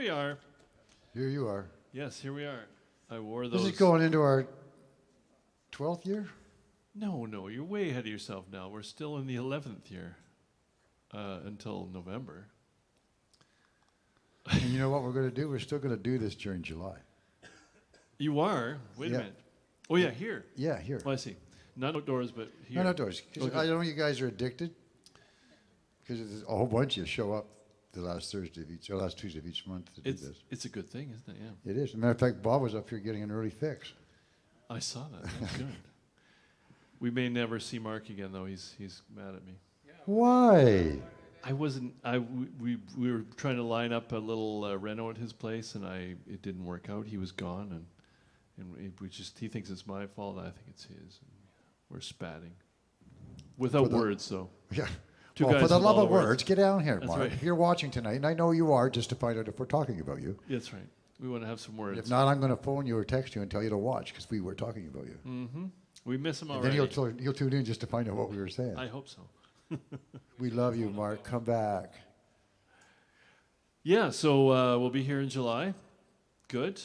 we are. Here you are. Yes, here we are. I wore those. This is going into our 12th year? No, you're way ahead of yourself now. We're still in the 11th year until November. And you know what we're going to do? We're still going to do this during July. You are? Wait a minute. Oh, yeah, here. Yeah, here. Oh, I see. Not outdoors, but here. Not outdoors. Okay. I know you guys are addicted because there's a whole bunch of you show up the last Thursday of each, or last Tuesday of each month to do this. It's a good thing, isn't it? Yeah. It is. As a matter of fact, Bob was up here getting an early fix. I saw that. That's good. We may never see Mark again, though. He's mad at me. Why? We were trying to line up a little reno at his place, and it didn't work out. He was gone, and he thinks it's my fault. I think it's his. And we're spatting without words, though. Yeah. Two well, guys for the with love all of the words, get down here, That's Mark. right. You're watching tonight, and I know you are, just to find out if we're talking about you. That's right. We want to have some words. If not, I'm going to phone you or text you and tell you to watch because we were talking about you. Mm-hmm. We miss him And already. then you'll tune in just to find out what we were saying. I hope so. We love you, Mark. Come back. Yeah, so we'll be here in July. Good.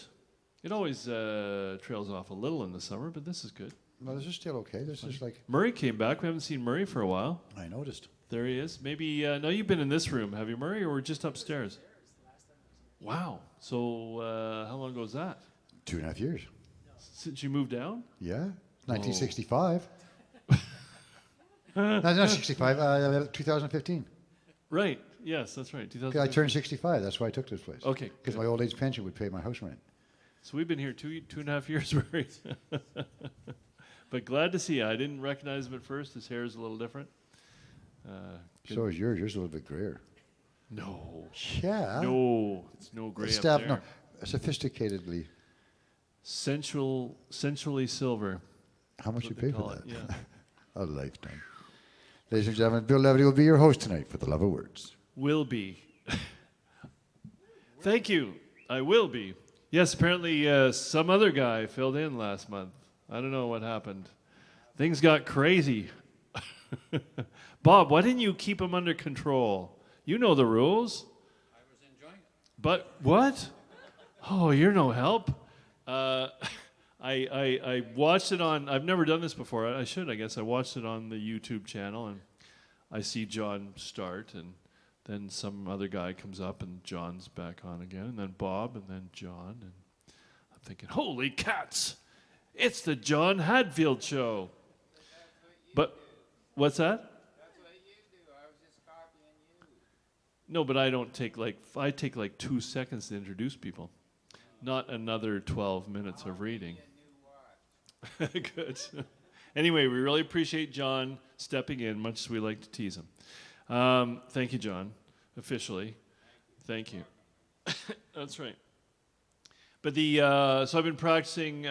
It always trails off a little in the summer, but this is good. No, this is still okay. This is like... Murray came back. We haven't seen Murray for a while. I noticed. There he is. Maybe, no, you've been in this room, have you, Murray, or we're just upstairs? Wow. So how long ago was that? 2.5 years. Since you moved down? Yeah. 1965. No, not 65. 2015. Right. Yes, that's right. 'Cause I turned 65. That's why I took this place. Okay. Because my old age pension would pay my house rent. So we've been here 2.5 years, Murray. But glad to see you. I didn't recognize him at first. His hair is a little different. So is yours. Yours is a little bit grayer. No. Yeah. No. It's no gray up Staff, there. no. Sophisticatedly. Sensually silver. How much you That's what pay they for call that? it, yeah. A lifetime. Ladies and gentlemen, Bill Levity will be your host tonight for The Love of Words. Will be. Thank you. I will be. Yes, apparently some other guy filled in last month. I don't know what happened. Things got crazy. Bob, why didn't you keep him under control? You know the rules. I was enjoying it. But what? Oh, you're no help. I watched it on, I've never done this before. I should, I guess. I watched it on the YouTube channel, and I see John start, and then some other guy comes up, and John's back on again, and then Bob, and then John, and I'm thinking, holy cats, it's the John Hadfield show. But what's that? That's what you do. I was just copying you. No, but I don't take I take like 2 seconds to introduce people, not another 12 minutes of reading. Good. Anyway, we really appreciate John stepping in, much as we like to tease him. Thank you, John, officially. Thank you. That's right. But so I've been practicing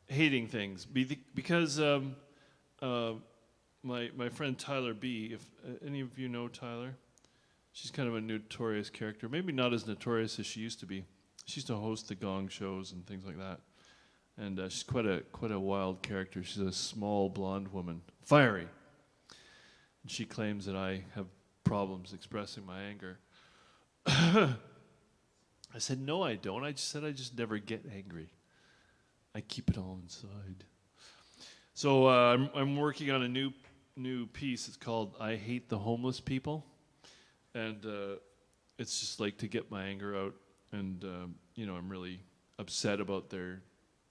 hating things because my friend Tyler B., if any of you know Tyler, she's kind of a notorious character. Maybe not as notorious as she used to be. She used to host the Gong shows and things like that. And she's quite a wild character. She's a small blonde woman, fiery. And she claims that I have problems expressing my anger. I said, no, I don't. I just said I just never get angry. I keep it all inside. So I'm working on a new piece. It's called "I Hate the Homeless People," and it's just like to get my anger out. And I'm really upset about their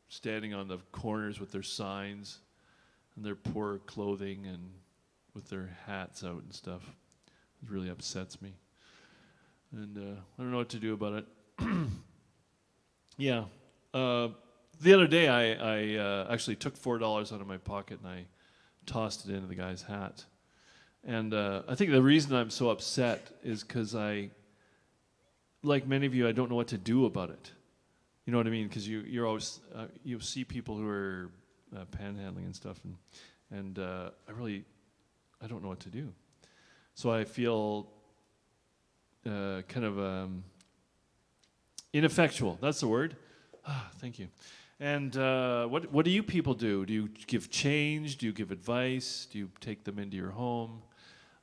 standing on the corners with their signs and their poor clothing and with their hats out and stuff. It really upsets me. And I don't know what to do about it. Yeah. The other day I actually took $4 out of my pocket and I tossed it into the guy's hat. And I think the reason I'm so upset is because like many of you, I don't know what to do about it. You know what I mean? Because you're always you see people who are panhandling and stuff, and I don't know what to do. So I feel kind of ineffectual. That's the word. Thank you. And what do you people do? Do you give change? Do you give advice? Do you take them into your home?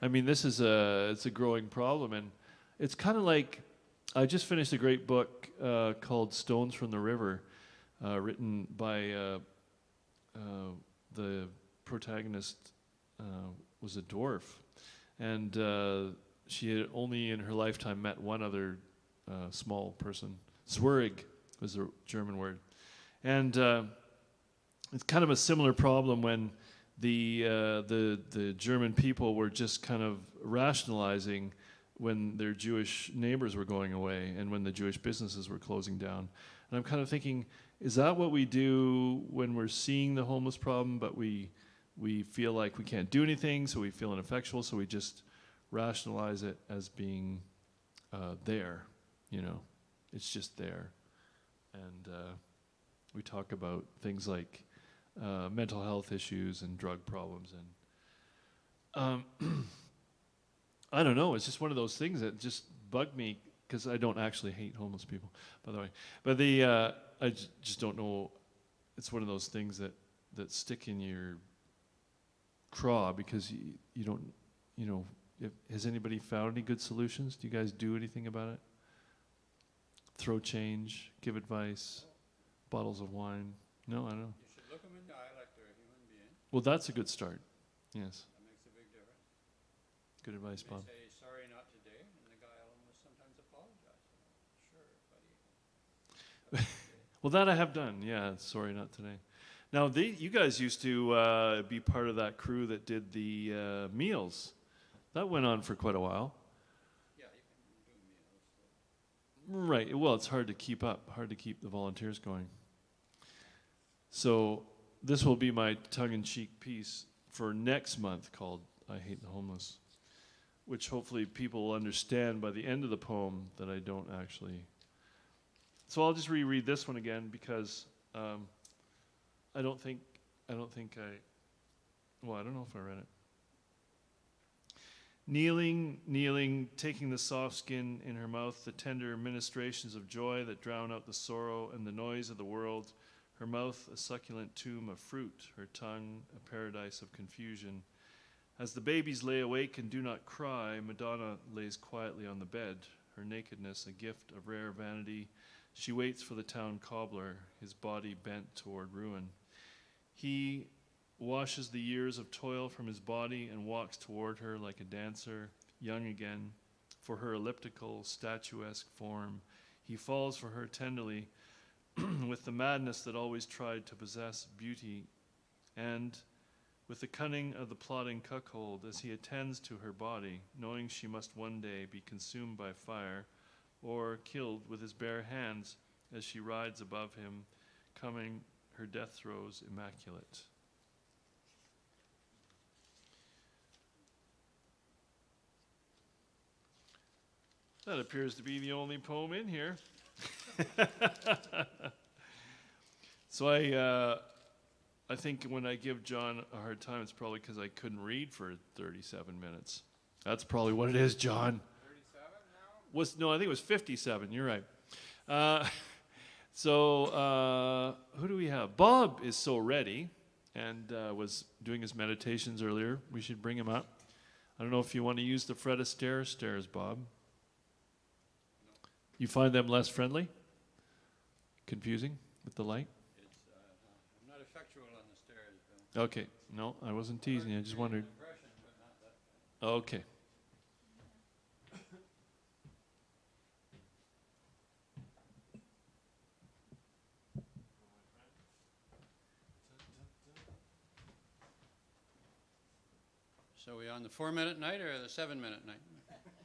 I mean, it's a growing problem, and it's kind of like I just finished a great book called Stones from the River, written by the protagonist was a dwarf, and she had only in her lifetime met one other small person. Zwerg was the German word, and it's kind of a similar problem when the German people were just kind of rationalizing when their Jewish neighbors were going away and when the Jewish businesses were closing down. And I'm kind of thinking, is that what we do when we're seeing the homeless problem, but we feel like we can't do anything, so we feel ineffectual, so we just rationalize it as being there, you know? It's just there. And we talk about things like mental health issues and drug problems. And I don't know, it's just one of those things that just bugged me, because I don't actually hate homeless people, by the way. But I just don't know, it's one of those things that stick in your craw, because you don't, you know, has anybody found any good solutions? Do you guys do anything about it? Throw change, give advice, bottles of wine? No, I don't know. You should look them in the eye like they're a human being. Well, that's a good start. Yes. That makes a big difference. Good advice, They Bob. say, sorry, not today, and the guy will almost sometimes apologize. Sure, buddy. Well, that I have done. Yeah, sorry, not today. Now, you guys used to be part of that crew that did the meals. That went on for quite a while. Yeah, you can do meals. Right. Well, it's hard to keep up, hard to keep the volunteers going. So this will be my tongue-in-cheek piece for next month called I Hate the Homeless, which hopefully people will understand by the end of the poem that I don't actually. So I'll just reread this one again, because I don't think I, well, I don't know if I read it. Kneeling, taking the soft skin in her mouth, the tender ministrations of joy that drown out the sorrow and the noise of the world, her mouth a succulent tomb of fruit, her tongue a paradise of confusion. As the babies lay awake and do not cry, Madonna lays quietly on the bed, her nakedness a gift of rare vanity. She waits for the town cobbler, his body bent toward ruin. He washes the years of toil from his body and walks toward her like a dancer, young again. For her elliptical, statuesque form, he falls for her tenderly with the madness that always tried to possess beauty, and with the cunning of the plotting cuckold as he attends to her body, knowing she must one day be consumed by fire or killed with his bare hands as she rides above him, coming her death throes immaculate. That appears to be the only poem in here. So I think when I give John a hard time, it's probably because I couldn't read for 37 minutes. That's probably what it is, John. 37 now? No, I think it was 57. You're right. So who do we have? Bob is so ready and was doing his meditations earlier. We should bring him up. I don't know if you want to use the Fred Astaire stairs, Bob. You find them less friendly? Confusing with the light? It's, I'm not effectual on the stairs, but Okay. No, I wasn't teasing you. I just wondered. impression, but not that kind. Okay. So we on the 4-minute night or the 7-minute night?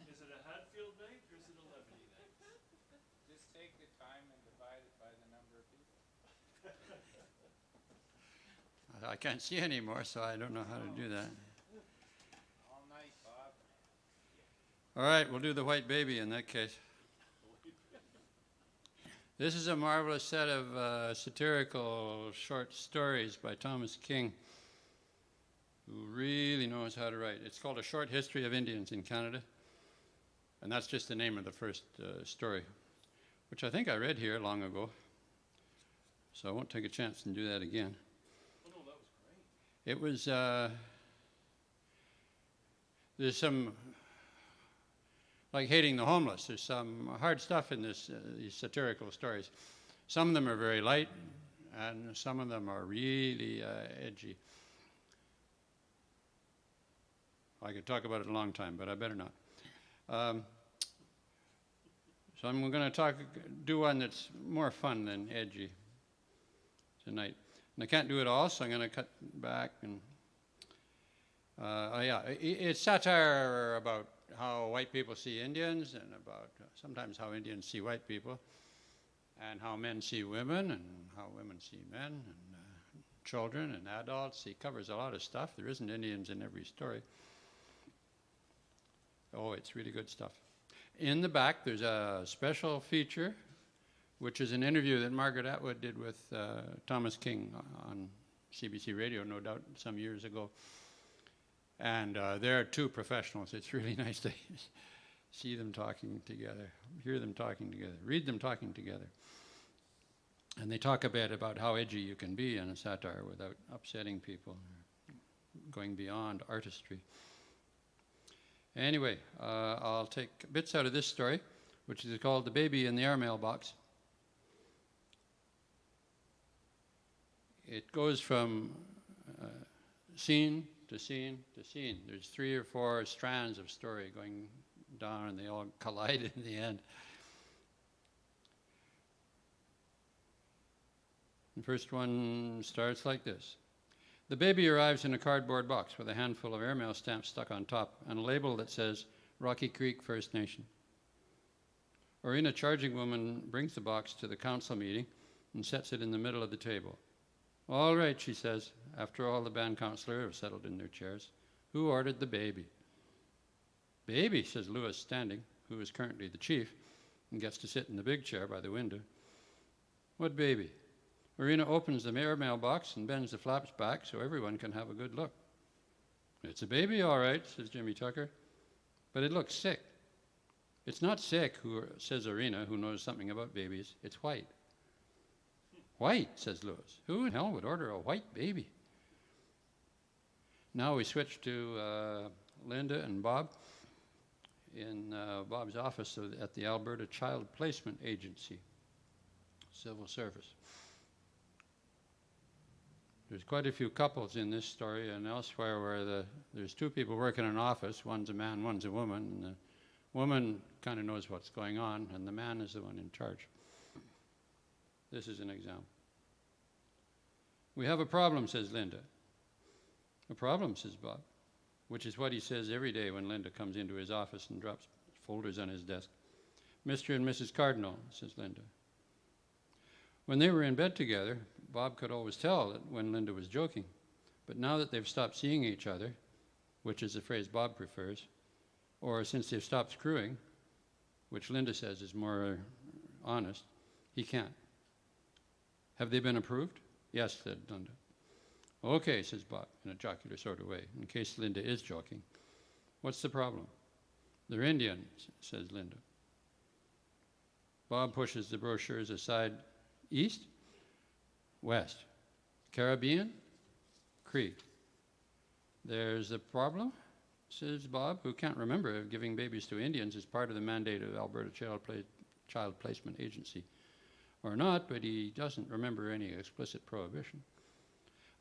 Is it a Hatfield night or is it a levity night? Just take the time and divide it by the number of people. I can't see anymore, so I don't know how to do that. All night, Bob. All right, we'll do the white baby in that case. This is a marvelous set of satirical short stories by Thomas King, who really knows how to write. It's called A Short History of Indians in Canada, and that's just the name of the first story, which I think I read here long ago, so I won't take a chance and do that again. Oh, no, that was great. It was, there's like hating the homeless. There's some hard stuff in these satirical stories. Some of them are very light, and some of them are really edgy. I could talk about it a long time, but I better not. So I'm going to do one that's more fun than edgy tonight. And I can't do it all, so I'm going to cut back. And it's satire about how white people see Indians, and about sometimes how Indians see white people, and how men see women, and how women see men, and children, and adults. He covers a lot of stuff. There isn't Indians in every story. Oh, it's really good stuff. In the back, there's a special feature, which is an interview that Margaret Atwood did with Thomas King on CBC Radio, no doubt, some years ago. And they're two professionals. It's really nice to see them talking together, hear them talking together, read them talking together. And they talk a bit about how edgy you can be in a satire without upsetting people, going beyond artistry. Anyway, I'll take bits out of this story, which is called The Baby in the Airmail Box. It goes from scene to scene to scene. There's 3 or 4 strands of story going down, and they all collide in the end. The first one starts like this. The baby arrives in a cardboard box with a handful of airmail stamps stuck on top and a label that says Rocky Creek First Nation. Orina charging woman brings the box to the council meeting and sets it in the middle of the table. All right, she says, after all the band councillors have settled in their chairs. Who ordered the baby? Baby, says Lewis, standing, who is currently the chief, and gets to sit in the big chair by the window. What baby? Orina opens the airmail box and bends the flaps back so everyone can have a good look. It's a baby, all right, says Jimmy Tucker, but it looks sick. It's not sick, says Orina, who knows something about babies. It's white. White, says Lewis. Who in hell would order a white baby? Now we switch to Linda and Bob in Bob's office at the Alberta Child Placement Agency, Civil Service. There's quite a few couples in this story and elsewhere where there's 2 people working in an office. One's a man, one's a woman. And the woman kind of knows what's going on, and the man is the one in charge. This is an example. We have a problem, says Linda. A problem, says Bob, which is what he says every day when Linda comes into his office and drops folders on his desk. Mr. and Mrs. Cardinal, says Linda. When they were in bed together, Bob could always tell that when Linda was joking. But now that they've stopped seeing each other, which is the phrase Bob prefers, or since they've stopped screwing, which Linda says is more honest, he can't. Have they been approved? Yes, said Linda. Okay, says Bob, in a jocular sort of way, in case Linda is joking. What's the problem? They're Indian, says Linda. Bob pushes the brochures aside. East? West. Caribbean? Cree. There's a problem, says Bob, who can't remember if giving babies to Indians is part of the mandate of Alberta Child Placement Agency or not, but he doesn't remember any explicit prohibition.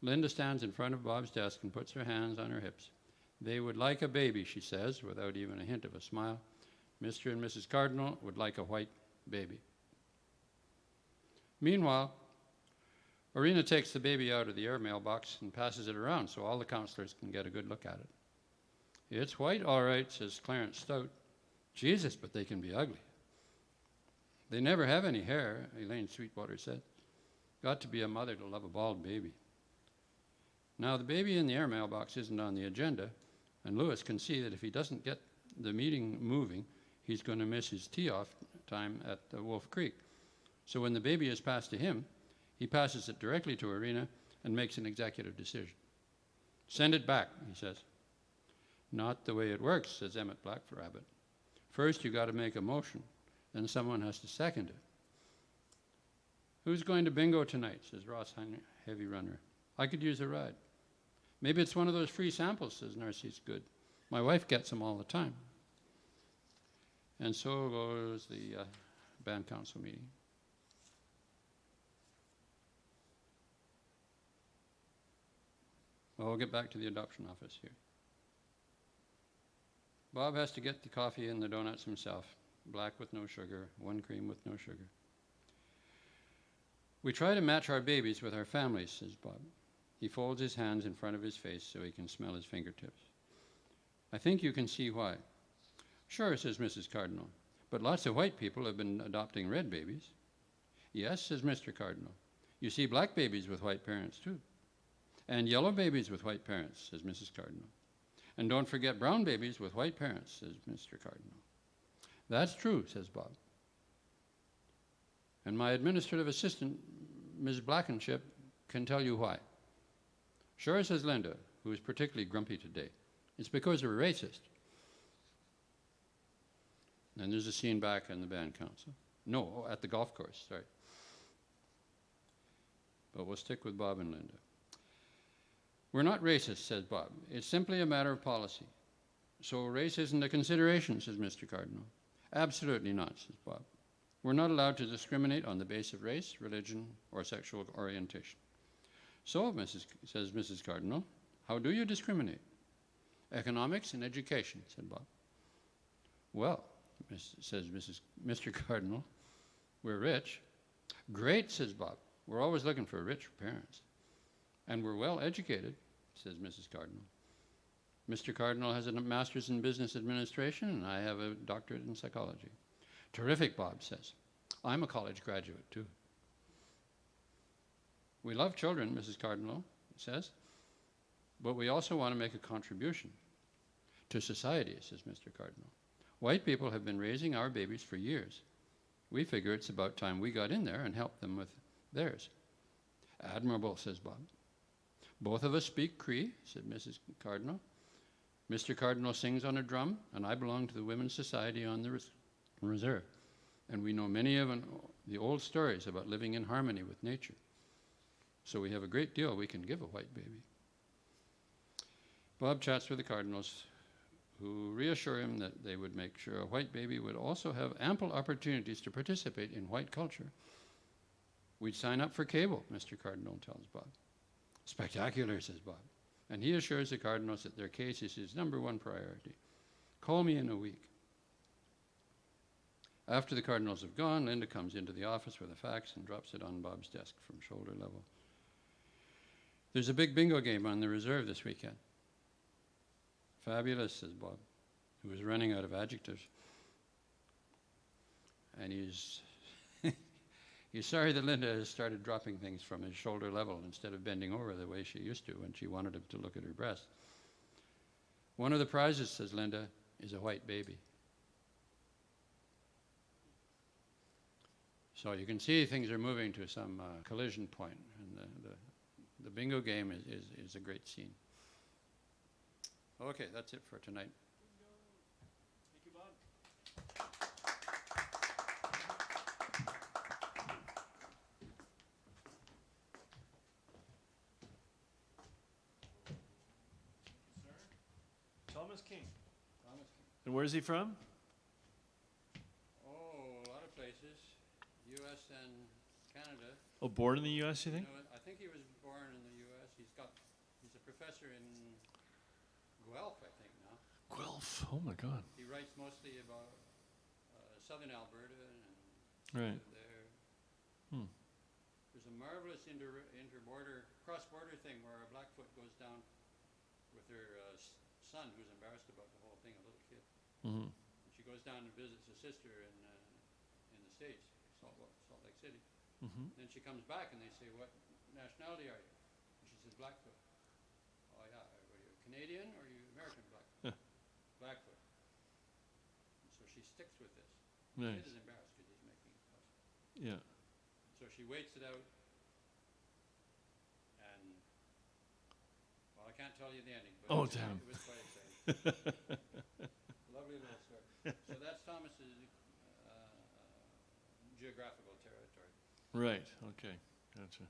Linda stands in front of Bob's desk and puts her hands on her hips. They would like a baby, she says, without even a hint of a smile. Mr. and Mrs. Cardinal would like a white baby. Meanwhile, Orina takes the baby out of the airmail box and passes it around so all the councillors can get a good look at it. It's white, all right, says Clarence Stout. Jesus, but they can be ugly. They never have any hair, Elaine Sweetwater said. Got to be a mother to love a bald baby. Now, the baby in the airmail box isn't on the agenda, and Lewis can see that if he doesn't get the meeting moving, he's going to miss his tee-off time at Wolf Creek. So when the baby is passed to him, he passes it directly to Orina and makes an executive decision. Send it back, he says. Not the way it works, says Emmett Blackfoot-Rabbit. First, you got to make a motion, then someone has to second it. Who's going to bingo tonight, says Ross Heavy Runner. I could use a ride. Maybe it's one of those free samples, says Narcisse Good. My wife gets them all the time. And so goes the band council meeting. Well, we'll get back to the adoption office here. Bob has to get the coffee and the donuts himself. Black with no sugar, 1 cream with no sugar. We try to match our babies with our families, says Bob. He folds his hands in front of his face so he can smell his fingertips. I think you can see why. Sure, says Mrs. Cardinal, but lots of white people have been adopting red babies. Yes, says Mr. Cardinal. You see black babies with white parents, too. And yellow babies with white parents, says Mrs. Cardinal. And don't forget brown babies with white parents, says Mr. Cardinal. That's true, says Bob. And my administrative assistant, Ms. Blankenship, can tell you why. Sure, says Linda, who is particularly grumpy today. It's because we're racist. And there's a scene back in the band council. No, at the golf course, sorry. But we'll stick with Bob and Linda. We're not racist, says Bob. It's simply a matter of policy. So race isn't a consideration, says Mr. Cardinal. Absolutely not, says Bob. We're not allowed to discriminate on the basis of race, religion, or sexual orientation. So, says Mrs. Cardinal, how do you discriminate? Economics and education, said Bob. Well, says Mr. Cardinal, we're rich. Great, says Bob. We're always looking for rich parents. And we're well educated, says Mrs. Cardinal. Mr. Cardinal has a master's in business administration, and I have a doctorate in psychology. Terrific, Bob says. I'm a college graduate, too. We love children, Mrs. Cardinal says, but we also want to make a contribution to society, says Mr. Cardinal. White people have been raising our babies for years. We figure it's about time we got in there and helped them with theirs. Admirable, says Bob. Both of us speak Cree, said Mrs. Cardinal. Mr. Cardinal sings on a drum, and I belong to the Women's Society on the Reserve. And we know many of the old stories about living in harmony with nature. So we have a great deal we can give a white baby. Bob chats with the Cardinals, who reassure him that they would make sure a white baby would also have ample opportunities to participate in white culture. We'd sign up for cable, Mr. Cardinal tells Bob. Spectacular, says Bob. And he assures the Cardinals that their case is his #1 priority. Call me in a week. After the Cardinals have gone, Linda comes into the office with a fax and drops it on Bob's desk from shoulder level. There's a big bingo game on the reserve this weekend. Fabulous, says Bob, who is running out of adjectives. And he's sorry that Linda has started dropping things from his shoulder level instead of bending over the way she used to when she wanted him to look at her breast. One of the prizes, says Linda, is a white baby. So you can see things are moving to some collision point, and the bingo game is a great scene. Okay, that's it for tonight. Thank you, Bob. Thomas King. Thomas King. And where's he from? Oh, a lot of places, U.S. and Canada. Oh, born in the U.S., you think? You know, I think he was born in the U.S. He's a professor in Guelph, I think now. Guelph. Oh, my God. He writes mostly about southern Alberta and Right. there. Hmm. There's a marvelous cross-border thing where a Blackfoot goes down with her son, who's embarrassed about the whole thing, a little kid. Mm-hmm. She goes down and visits a sister in the States, Salt Lake City. Mm-hmm. Then she comes back and they say, "What nationality are you?" And she says, "Blackfoot." "Oh yeah, are you Canadian or are you American Blackfoot?" "Blackfoot." And so she sticks with this. The Nice. kid is embarrassed because he's making a fuss. Yeah. So she waits it out, and well, I can't tell you the ending, but Oh, it damn. was quite exciting. Lovely little story. So that's Thomas's geographical territory. Right. Okay. Gotcha.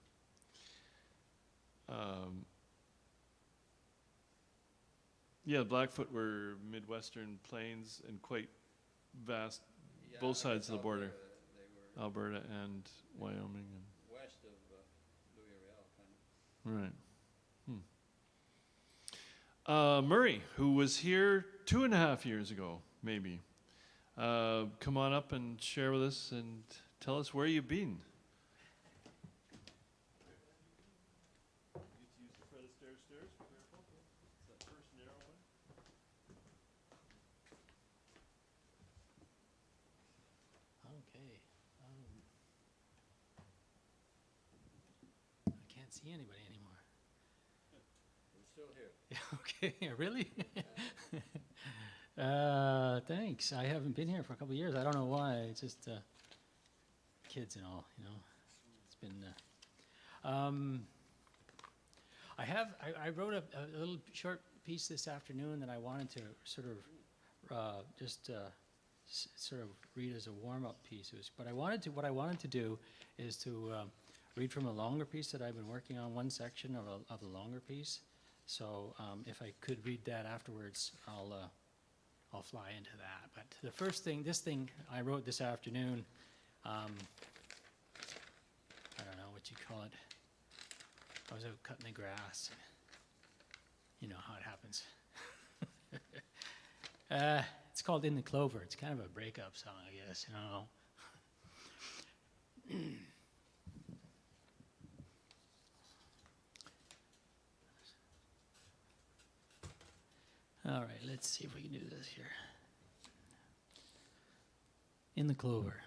Yeah, Blackfoot were Midwestern plains and quite vast, Yeah, both I sides guess of the border, They were Alberta and Wyoming. west of Louis Riel, kind of. Right. Murray, who was here 2.5 years ago, maybe. Come on up and share with us and tell us where you've been. Okay. I can't see anybody anymore. We're still here. Okay, really? Thanks. I haven't been here for a couple of years. I don't know why. It's just kids and all, you know. It's been. I wrote a little short piece this afternoon that I wanted to sort of sort of read as a warm-up piece. But what I wanted to do is to read from a longer piece that I've been working on, one section of the longer piece. So if I could read that afterwards, I'll fly into that. But the first thing, this thing I wrote this afternoon, I don't know what you call it. I was out cutting the grass. You know how it happens. It's called In the Clover. It's kind of a breakup song, I guess, you know. All right, let's see if we can do this here. In the Clover.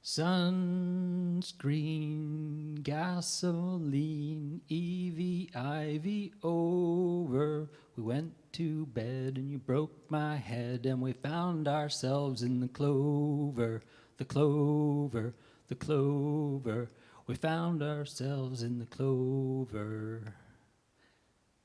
Sunscreen, gasoline, EVIV over. We went to bed and you broke my head and we found ourselves in the clover, the clover, the clover. We found ourselves in the clover.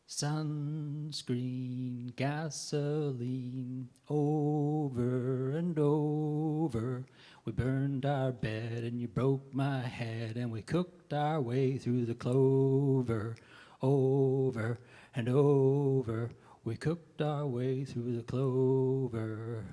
Sunscreen, gasoline, over and over. We burned our bed and you broke my head and we cooked our way through the clover, over and over. We cooked our way through the clover.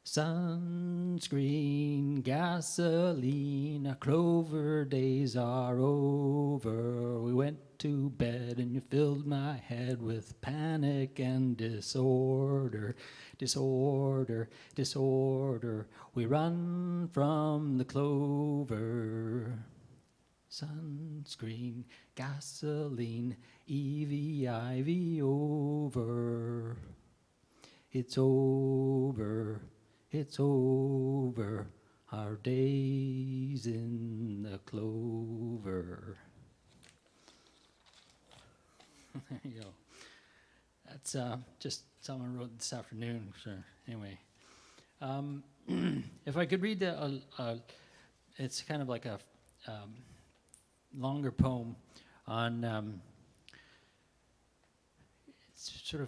Sunscreen, gasoline, our clover days are over. We went to bed and you filled my head with panic and disorder. Disorder, disorder, we run from the clover. Sunscreen, gasoline, EVIV over. It's over, it's over, our days in the clover. There you go. That's just someone wrote this afternoon. So anyway, if I could read it's kind of like a longer poem on.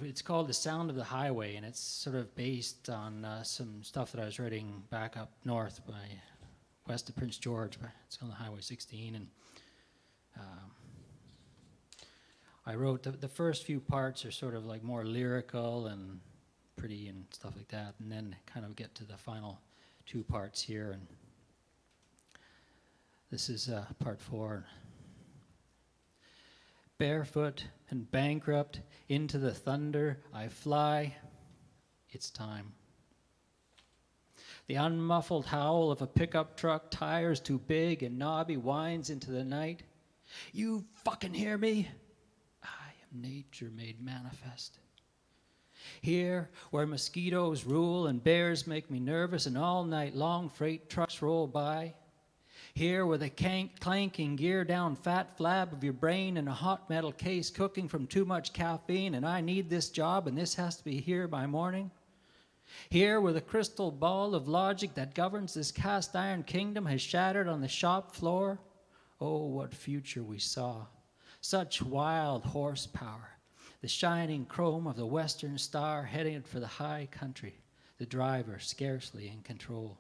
It's called The Sound of the Highway, and it's sort of based on some stuff that I was writing back up north by west of Prince George. It's on the Highway 16, and I wrote the first few parts are sort of like more lyrical and pretty and stuff like that, and then kind of get to the final two parts here. And this is part 4. Barefoot and bankrupt, into the thunder I fly. It's time. The unmuffled howl of a pickup truck, tires too big and knobby, winds into the night. You fucking hear me? I am nature made manifest. Here, where mosquitoes rule and bears make me nervous and all night long freight trucks roll by. Here where the clanking gear down fat flab of your brain in a hot metal case cooking from too much caffeine, and I need this job and this has to be here by morning. Here where the crystal ball of logic that governs this cast iron kingdom has shattered on the shop floor. Oh, what future we saw. Such wild horsepower. The shining chrome of the western star headed for the high country. The driver scarcely in control.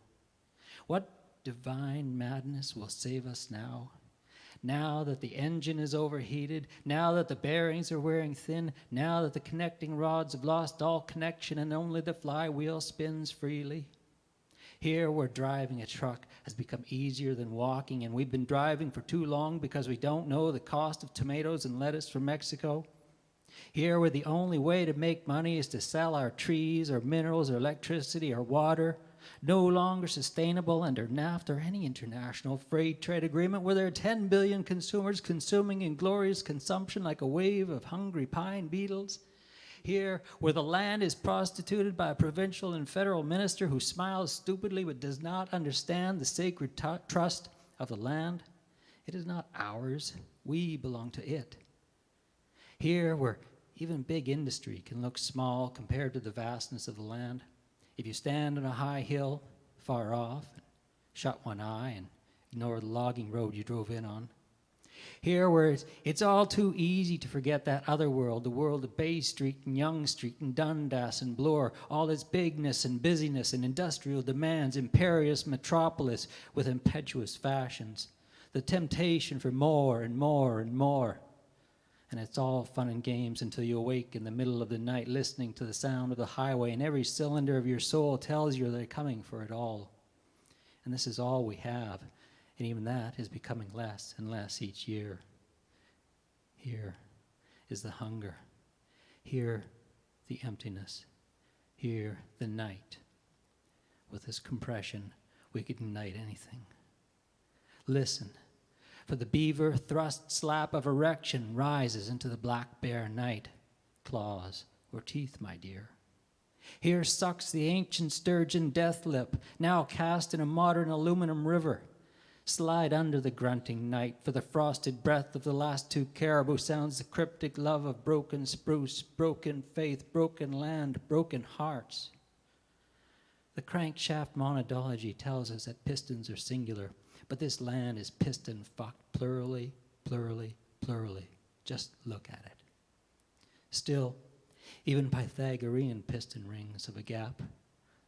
What divine madness will save us now? Now that the engine is overheated, now that the bearings are wearing thin, now that the connecting rods have lost all connection and only the flywheel spins freely. Here where driving a truck has become easier than walking, and we've been driving for too long because we don't know the cost of tomatoes and lettuce from Mexico. Here where the only way to make money is to sell our trees or minerals or electricity or water, no longer sustainable under NAFTA or any international free trade agreement, where there are 10 billion consumers consuming in glorious consumption like a wave of hungry pine beetles. Here, where the land is prostituted by a provincial and federal minister who smiles stupidly but does not understand the sacred trust of the land. It is not ours. We belong to it. Here, where even big industry can look small compared to the vastness of the land. If you stand on a high hill far off, and shut one eye and ignore the logging road you drove in on. Here where it's all too easy to forget that other world, the world of Bay Street and Yonge Street and Dundas and Bloor, all its bigness and busyness and industrial demands, imperious metropolis with impetuous fashions, the temptation for more and more and more. And it's all fun and games until you awake in the middle of the night listening to the sound of the highway, and every cylinder of your soul tells you they're coming for it all. And this is all we have. And even that is becoming less and less each year. Here is the hunger. Here, the emptiness. Here, the night. With this compression, we could ignite anything. Listen, for the beaver thrust slap of erection rises into the black bare night. Claws or teeth, my dear. Here sucks the ancient sturgeon death lip, now cast in a modern aluminum river. Slide under the grunting night, for the frosted breath of the last two caribou sounds the cryptic love of broken spruce, broken faith, broken land, broken hearts. The crankshaft monadology tells us that pistons are singular, but this land is piston fucked plurally, plurally, plurally. Just look at it. Still, even Pythagorean piston rings of a gap,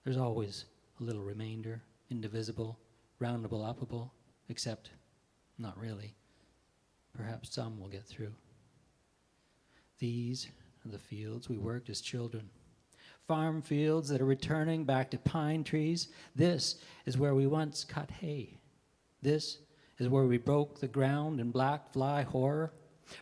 there's always a little remainder, indivisible, roundable, uppable. Except, not really. Perhaps some will get through. These are the fields we worked as children. Farm fields that are returning back to pine trees. This is where we once cut hay. This is where we broke the ground in black fly horror.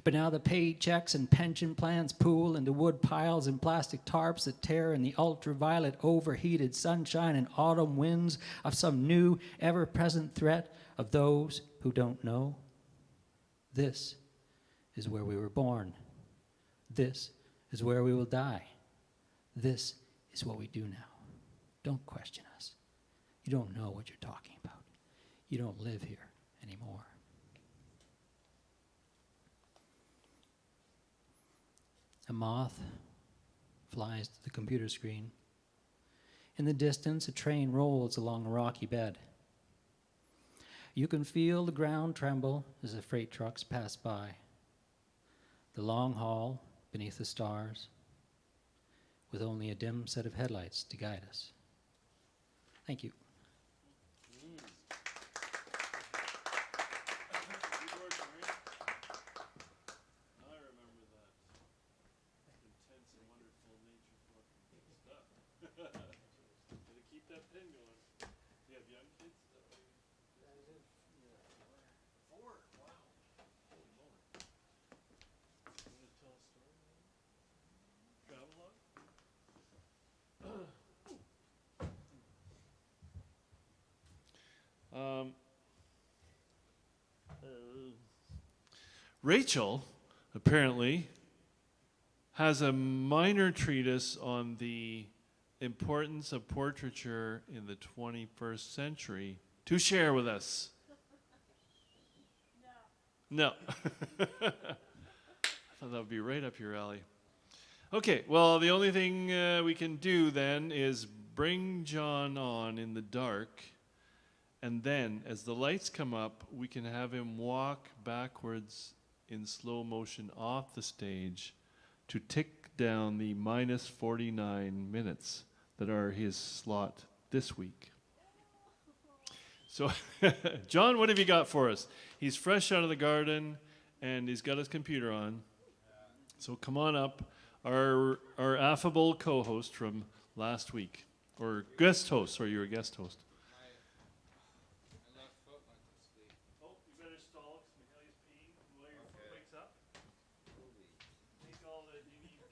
But now the paychecks and pension plans pool into wood piles and plastic tarps that tear in the ultraviolet overheated sunshine and autumn winds of some new ever-present threat of those who don't know. This is where we were born. This is where we will die. This is what we do now. Don't question us. You don't know what you're talking about. You don't live here anymore. A moth flies to the computer screen. In the distance, a train rolls along a rocky bed. You can feel the ground tremble as the freight trucks pass by. The long haul beneath the stars, with only a dim set of headlights to guide us. Thank you. Rachel, apparently, has a minor treatise on the importance of portraiture in the 21st century to share with us. No. I thought that would be right up your alley. Okay, well, the only thing we can do then is bring John on in the dark, and then as the lights come up, we can have him walk backwards in slow motion off the stage to tick down the minus 49 minutes that are his slot this week. So, John, what have you got for us? He's fresh out of the garden, and he's got his computer on. So come on up, our affable co-host from last week, or guest host. Sorry, you're a guest host. My left foot went to sleep. Oh, you better stall because Michelle's peeing while your foot wakes up. Think all that you need.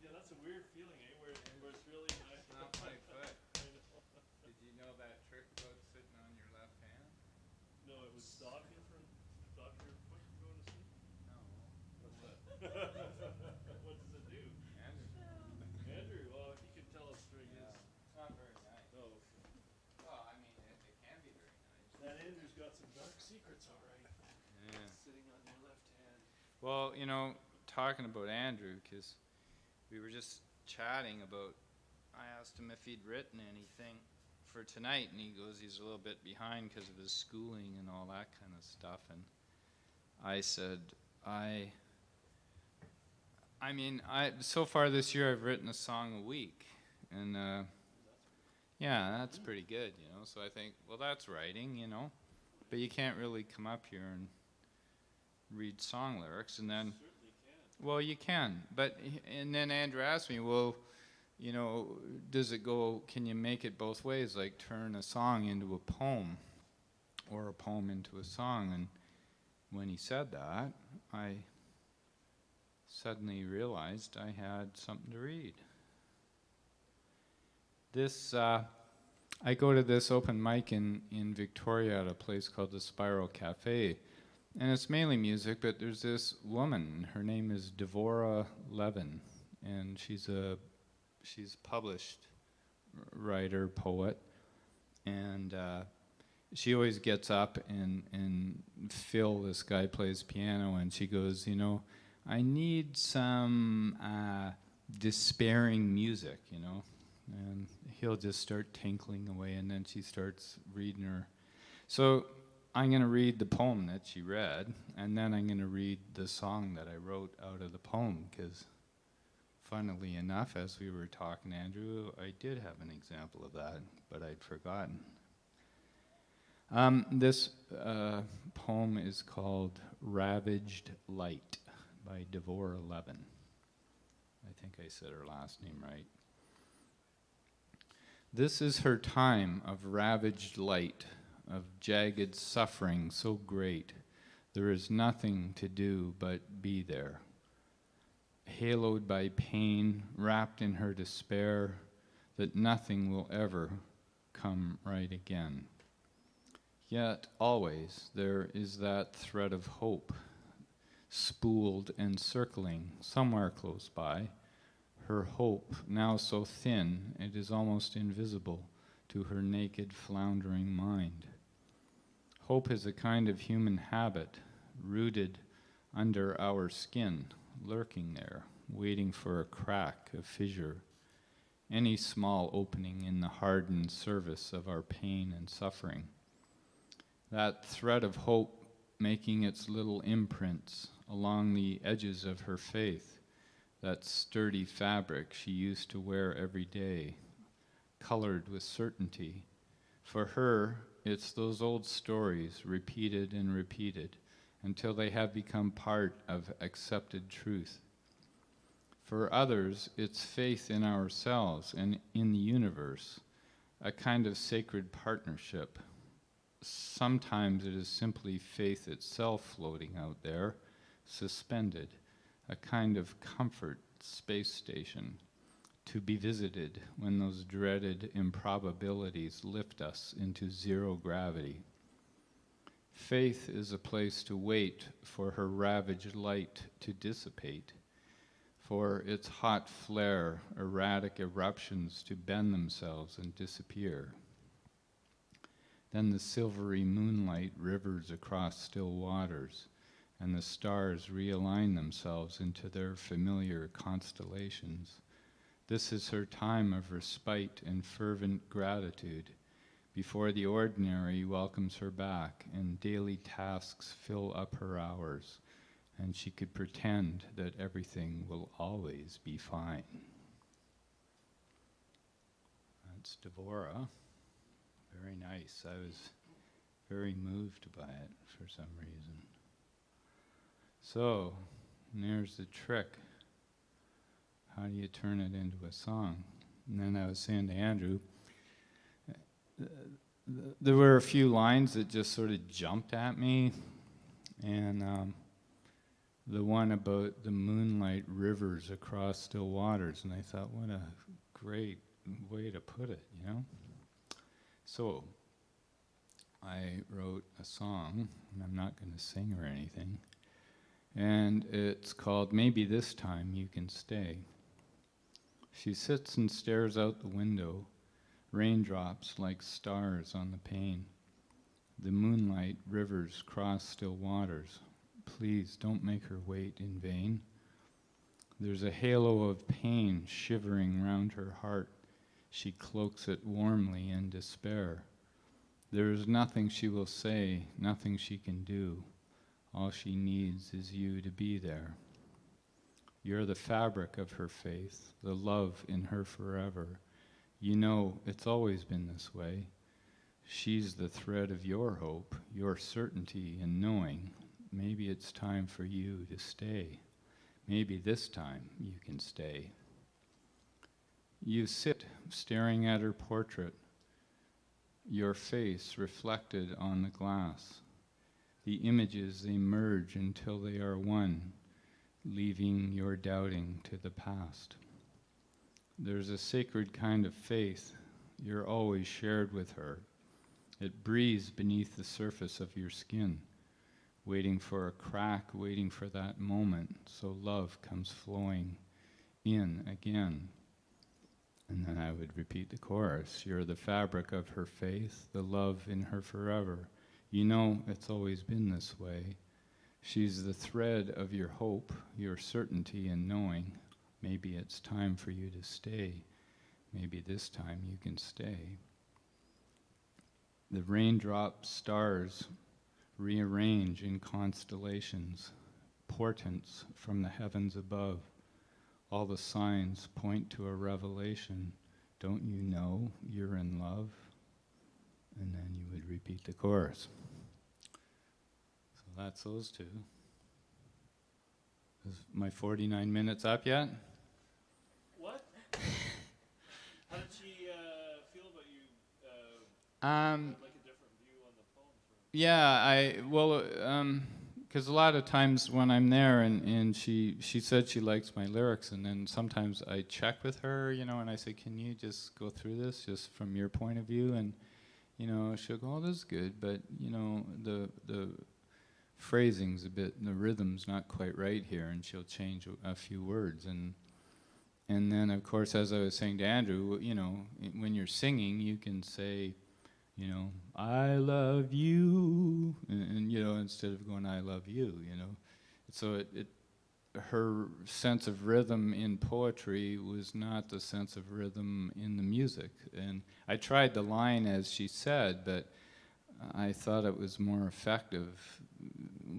Yeah, that's a weird feeling, eh? Where it's really nice. It's not my foot. I know. Did you know that trick about sitting on your left hand? No, it would stop your foot from going to sleep. No. What's that? What does it do? Andrew, well, he can tell us during his. It's not very nice. Oh, Well, I mean, it can be very nice. that Andrew's got some dark secrets, all right. Yeah. Sitting on your left hand. Well, you know, talking about Andrew, because we were just chatting about, I asked him if he'd written anything for tonight, and he goes he's a little bit behind because of his schooling and all that kind of stuff. And I said, I mean, so far this year I've written a song a week, and yeah, that's pretty good, you know. So I think, well, that's writing, you know, but you can't really come up here and read song lyrics, and then, well, you can, but and then Andrew asked me, well, you know, does it go? Can you make it both ways, like turn a song into a poem, or a poem into a song? And when he said that, I suddenly realized I had something to read. This, I go to this open mic in Victoria at a place called the Spiral Cafe, and it's mainly music, but there's this woman, her name is Devorah Levin, and she's published writer, poet, and she always gets up and Phil, this guy, plays piano, and she goes, you know, I need some despairing music, you know, and he'll just start tinkling away, and then she starts reading her. So I'm going to read the poem that she read, and then I'm going to read the song that I wrote out of the poem, because funnily enough, as we were talking, Andrew, I did have an example of that, but I'd forgotten. This poem is called Ravaged Light by Devorah Levin. I think I said her last name right. This is her time of ravaged light, of jagged suffering so great, there is nothing to do but be there. Haloed by pain, wrapped in her despair, that nothing will ever come right again. Yet always there is that thread of hope, spooled and circling somewhere close by, her hope now so thin it is almost invisible to her naked, floundering mind. Hope is a kind of human habit, rooted under our skin, lurking there, waiting for a crack, a fissure, any small opening in the hardened surface of our pain and suffering. That thread of hope making its little imprints along the edges of her faith, that sturdy fabric she used to wear every day, colored with certainty. For her, it's those old stories repeated and repeated until they have become part of accepted truth. For others, it's faith in ourselves and in the universe, a kind of sacred partnership. Sometimes it is simply faith itself floating out there, suspended, a kind of comfort space station, to be visited when those dreaded improbabilities lift us into zero gravity. Faith is a place to wait for her ravaged light to dissipate, for its hot flare, erratic eruptions to bend themselves and disappear. Then the silvery moonlight rivers across still waters, and the stars realign themselves into their familiar constellations. This is her time of respite and fervent gratitude, before the ordinary welcomes her back and daily tasks fill up her hours, and she could pretend that everything will always be fine. That's Devorah. Very nice. I was very moved by it for some reason. So, and there's the trick. How do you turn it into a song? And then I was saying to Andrew, there were a few lines that just sort of jumped at me, and the one about the moonlight rivers across still waters, and I thought, what a great way to put it, you know? So, I wrote a song, and I'm not going to sing or anything, and it's called Maybe This Time You Can Stay. She sits and stares out the window, raindrops like stars on the pane. The moonlight rivers cross still waters. Please don't make her wait in vain. There's a halo of pain shivering round her heart. She cloaks it warmly in despair. There is nothing she will say, nothing she can do. All she needs is you to be there. You're the fabric of her faith, the love in her forever. You know it's always been this way. She's the thread of your hope, your certainty in knowing. Maybe it's time for you to stay. Maybe this time you can stay. You sit staring at her portrait, your face reflected on the glass. The images, they merge until they are one, leaving your doubting to the past. There's a sacred kind of faith you're always shared with her. It breathes beneath the surface of your skin, waiting for a crack, waiting for that moment, so love comes flowing in again. And then I would repeat the chorus. You're the fabric of her faith, the love in her forever. You know it's always been this way. She's the thread of your hope, your certainty in knowing. Maybe it's time for you to stay. Maybe this time you can stay. The raindrop stars rearrange in constellations, portents from the heavens above. All the signs point to a revelation. Don't you know you're in love? And then you would repeat the chorus. So that's those two. Is my 49 minutes up yet? What? How did she feel about you? Like a different view on the poem. Because a lot of times when I'm there and she said she likes my lyrics, and then sometimes I check with her, and I say, can you just go through this just from your point of view? And, she'll go, oh, this is good, but, the phrasing's a bit, the rhythm's not quite right here, and she'll change a few words. And then, of course, as I was saying to Andrew, when you're singing, you can say, I love you, and instead of going, I love you, So her sense of rhythm in poetry was not the sense of rhythm in the music. And I tried the line as she said, but I thought it was more effective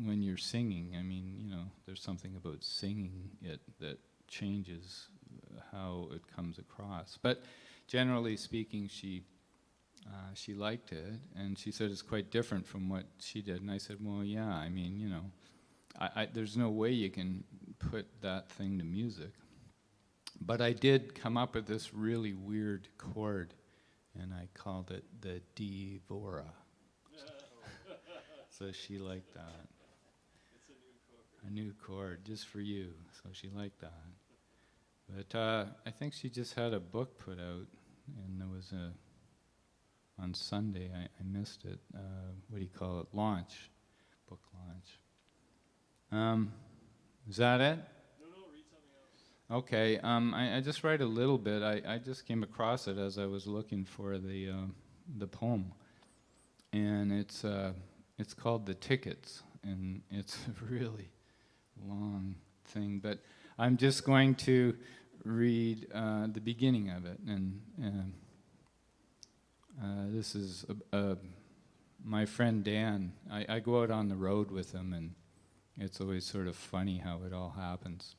when you're singing. I mean, there's something about singing it that changes how it comes across. But generally speaking, she liked it, and she said it's quite different from what she did. And I said, well, yeah, I mean, there's no way you can put that thing to music. But I did come up with this really weird chord, and I called it the Devora. So she liked that. It's A new chord, just for you. So she liked that. But I think she just had a book put out, and there was on Sunday, I missed it, what do you call it, book launch. Is that it? No, read something else. Okay, I just write a little bit. I just came across it as I was looking for the poem. And it's called The Tickets, and it's a really long thing, but I'm just going to read the beginning of it, and this is my friend Dan. I go out on the road with him, and it's always sort of funny how it all happens.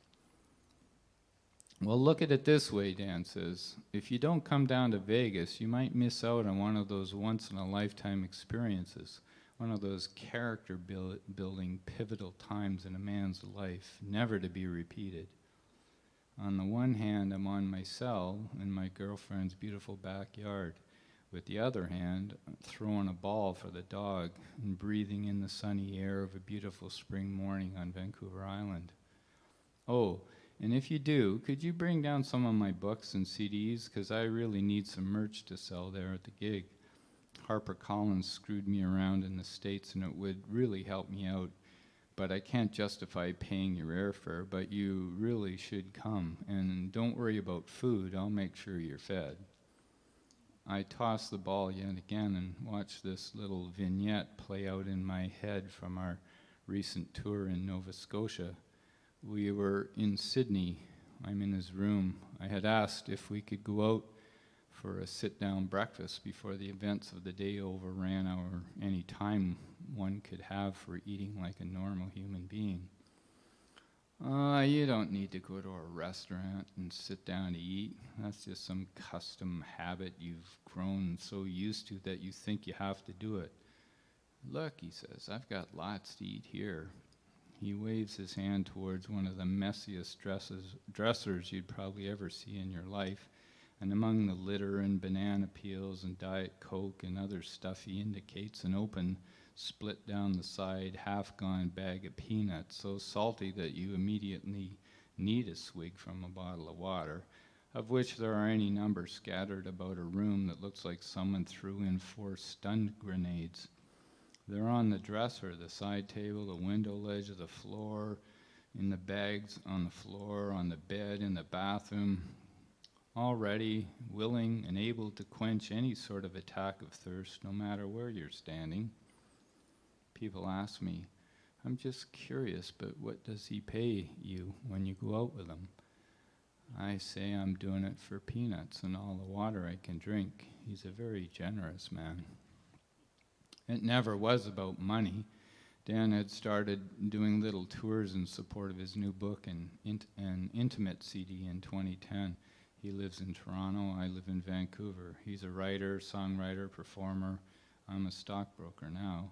Well, look at it this way, Dan says. If you don't come down to Vegas, you might miss out on one of those once-in-a-lifetime experiences. one of those character building pivotal times in a man's life, never to be repeated. On the one hand, I'm on my cell in my girlfriend's beautiful backyard. With the other hand, throwing a ball for the dog and breathing in the sunny air of a beautiful spring morning on Vancouver Island. Oh, and if you do, could you bring down some of my books and CDs? Because I really need some merch to sell there at the gig. HarperCollins screwed me around in the States, and it would really help me out. But I can't justify paying your airfare, but you really should come. And don't worry about food, I'll make sure you're fed. I toss the ball yet again and watch this little vignette play out in my head from our recent tour in Nova Scotia. We were in Sydney. I'm in his room. I had asked if we could go out for a sit-down breakfast before the events of the day overran any time one could have for eating like a normal human being. You don't need to go to a restaurant and sit down to eat. That's just some custom habit you've grown so used to that you think you have to do it. Look, he says, I've got lots to eat here. He waves his hand towards one of the messiest dressers you'd probably ever see in your life, and among the litter and banana peels and Diet Coke and other stuff he indicates an open, split down the side, half-gone bag of peanuts, so salty that you immediately need a swig from a bottle of water, of which there are any number scattered about a room that looks like someone threw in 4 stun grenades. They're on the dresser, the side table, the window ledge of the floor, in the bags on the floor, on the bed, in the bathroom, all ready, willing, and able to quench any sort of attack of thirst, no matter where you're standing. People ask me, I'm just curious, but what does he pay you when you go out with him? I say I'm doing it for peanuts and all the water I can drink. He's a very generous man. It never was about money. Dan had started doing little tours in support of his new book and an intimate CD in 2010. He lives in Toronto, I live in Vancouver. He's a writer, songwriter, performer. I'm a stockbroker now.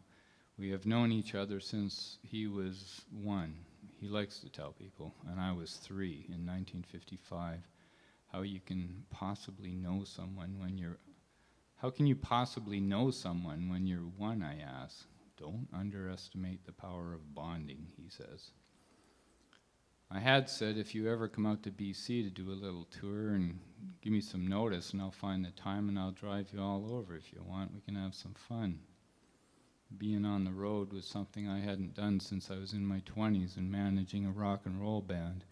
We have known each other since he was 1. He likes to tell people, and I was 3 in 1955. How can you possibly know someone when you're 1, I ask. Don't underestimate the power of bonding, he says. I had said if you ever come out to BC to do a little tour and give me some notice and I'll find the time and I'll drive you all over if you want. We can have some fun. Being on the road was something I hadn't done since I was in my 20s and managing a rock and roll band.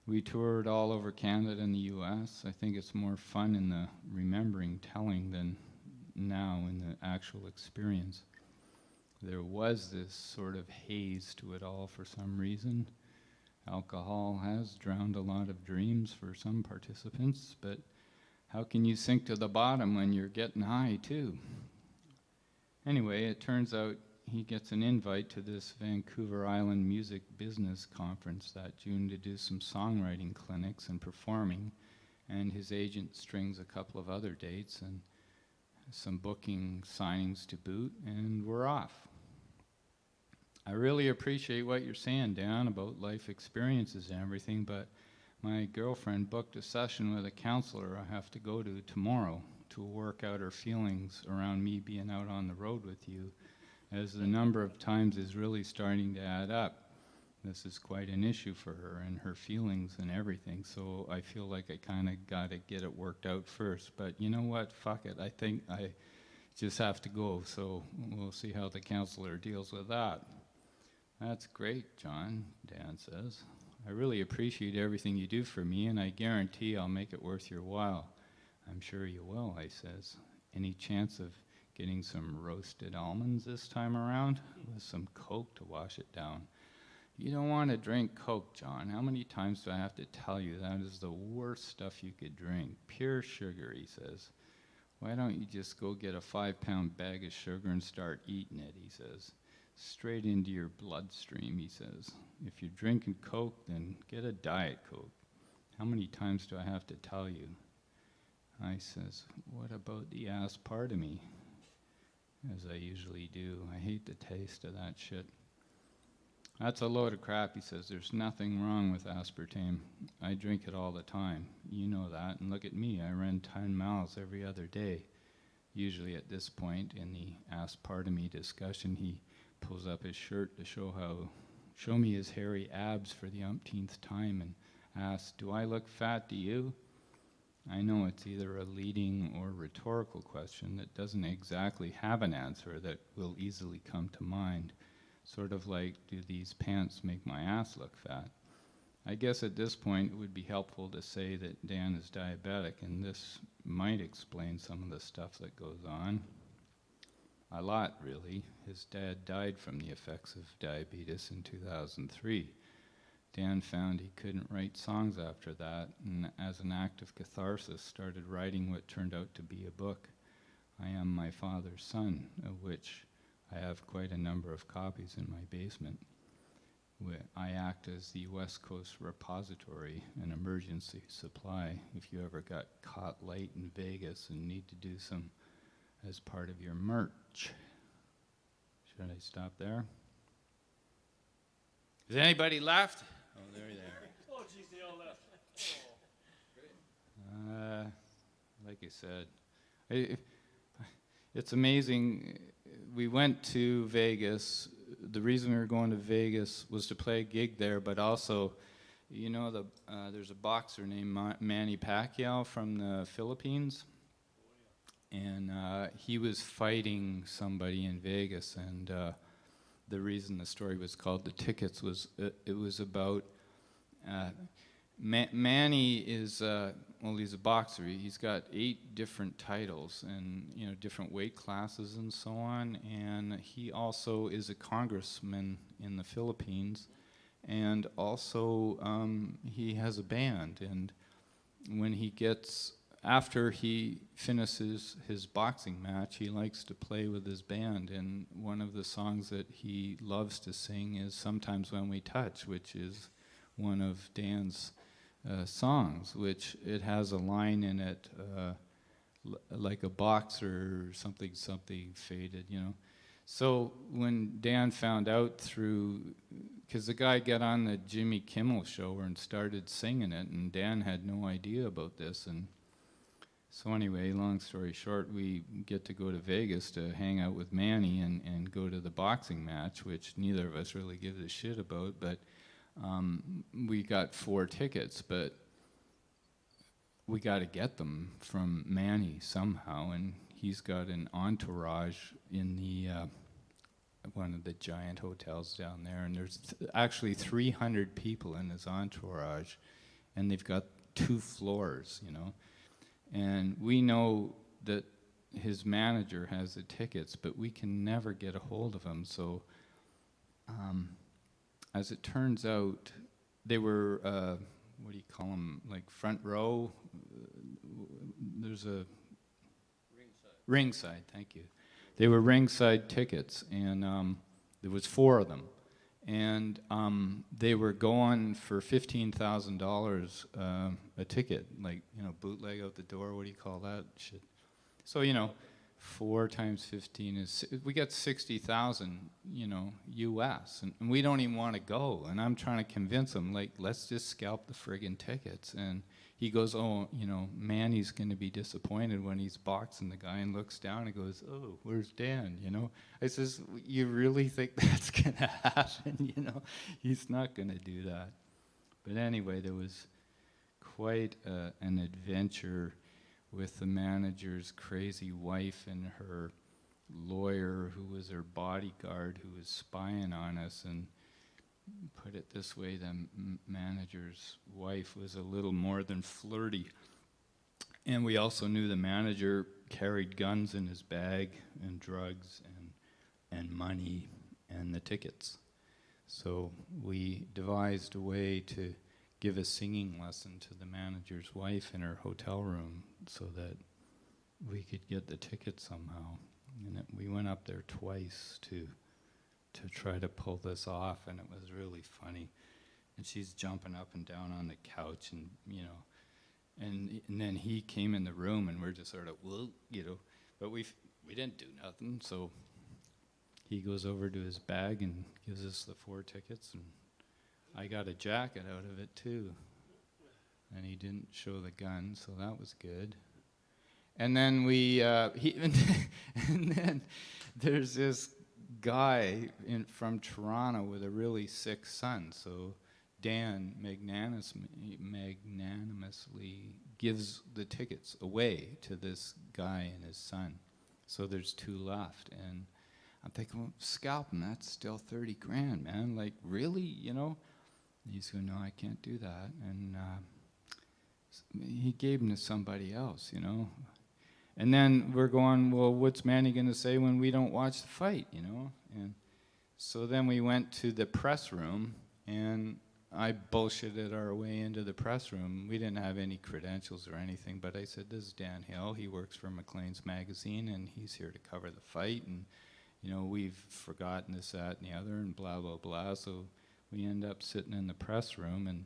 We toured all over Canada and the US. I think it's more fun in the remembering telling than now in the actual experience. There was this sort of haze to it all for some reason. Alcohol has drowned a lot of dreams for some participants, but how can you sink to the bottom when you're getting high too? Anyway, it turns out he gets an invite to this Vancouver Island Music Business Conference that June to do some songwriting clinics and performing, and his agent strings a couple of other dates and some booking signings to boot, and we're off. I really appreciate what you're saying, Dan, about life experiences and everything, but my girlfriend booked a session with a counselor I have to go to tomorrow to work out her feelings around me being out on the road with you, as the number of times is really starting to add up. This is quite an issue for her and her feelings and everything, so I feel like I kind of got to get it worked out first. But you know what? Fuck it. I think I just have to go, so we'll see how the counselor deals with that. That's great, John, Dan says. I really appreciate everything you do for me, and I guarantee I'll make it worth your while. I'm sure you will, I says. Any chance of getting some roasted almonds this time around with some Coke to wash it down? You don't want to drink Coke, John. How many times do I have to tell you that is the worst stuff you could drink? Pure sugar, he says. Why don't you just go get a 5-pound bag of sugar and start eating it, he says. Straight into your bloodstream, he says. If you're drinking Coke, then get a Diet Coke. How many times do I have to tell you? I says, what about the aspartame? as I usually do. I hate the taste of that shit. That's a load of crap, he says. There's nothing wrong with aspartame. I drink it all the time. You know that. And look at me. I run 10 miles every other day. Usually at this point in the aspartame discussion, he pulls up his shirt to show me his hairy abs for the umpteenth time and asks, "Do I look fat to you?" I know it's either a leading or rhetorical question that doesn't exactly have an answer that will easily come to mind. Sort of like, do these pants make my ass look fat? I guess at this point it would be helpful to say that Dan is diabetic, and this might explain some of the stuff that goes on. A lot, really. His dad died from the effects of diabetes in 2003. Dan found he couldn't write songs after that, and as an act of catharsis started writing what turned out to be a book, I Am My Father's Son, of which I have quite a number of copies in my basement. I act as the West Coast repository, an emergency supply, if you ever got caught late in Vegas and need to do some as part of your merch. Should I stop there? Is anybody left? Oh, there they are. Oh, geez, they all left. Like I said, it's amazing. We went to Vegas. The reason we were going to Vegas was to play a gig there, but also, you know, there's a boxer named Manny Pacquiao from the Philippines, and he was fighting somebody in Vegas, and the reason the story was called The Tickets was it was about Manny is well, he's a boxer. He's got 8 different titles and, you know, different weight classes and so on, and he also is a congressman in the Philippines, and also he has a band, and when he gets after he finishes his boxing match, he likes to play with his band, and one of the songs that he loves to sing is Sometimes When We Touch, which is one of Dan's songs, which it has a line in it like a boxer or something faded, you know. So when Dan found out because the guy got on the Jimmy Kimmel show and started singing it, and Dan had no idea about this, and so anyway, long story short, we get to go to Vegas to hang out with Manny and go to the boxing match, which neither of us really gives a shit about, but we got 4 tickets, but we got to get them from Manny somehow, and he's got an entourage in the one of the giant hotels down there, and there's actually 300 people in his entourage, and they've got 2 floors, you know. And we know that his manager has the tickets, but we can never get a hold of him. So, as it turns out, they were, what do you call them, like front row? There's a... Ringside, thank you. They were ringside tickets, and there was 4 of them. And they were going for $15,000 a ticket, like, you know, bootleg out the door. What do you call that shit? So, you know, 4 times 15 is we got 60,000, you know, U.S. And we don't even want to go. And I'm trying to convince him, like, let's just scalp the friggin' tickets. And he goes, oh, you know, Manny's going to be disappointed when he's boxing the guy, and looks down and goes, oh, where's Dan, you know? I says, you really think that's going to happen, you know? He's not going to do that. But anyway, there was quite an adventure with the manager's crazy wife and her lawyer, who was her bodyguard, who was spying on us. And put it this way, the manager's wife was a little more than flirty. And we also knew the manager carried guns in his bag, and drugs, and money, and the tickets. So we devised a way to give a singing lesson to the manager's wife in her hotel room so that we could get the tickets somehow. And we went up there twice to try to pull this off, and it was really funny. And she's jumping up and down on the couch, and, you know, and then he came in the room, and we're just sort of, whoa, you know. But we didn't do nothing. So he goes over to his bag and gives us the 4 tickets, and I got a jacket out of it too. And he didn't show the gun, so that was good. And then and then there's this guy from Toronto with a really sick son. So Dan magnanimously gives the tickets away to this guy and his son. So there's 2 left, and I'm thinking, well, scalp him. That's still 30 grand, man. Like, really, you know? And he's going, no, I can't do that. And he gave him to somebody else, you know? And then we're going, well, what's Manny going to say when we don't watch the fight, you know? And so then we went to the press room, and I bullshitted our way into the press room. We didn't have any credentials or anything, but I said, this is Dan Hill. He works for Maclean's Magazine, and he's here to cover the fight. And, you know, we've forgotten this, that, and the other, and blah, blah, blah. So we end up sitting in the press room, and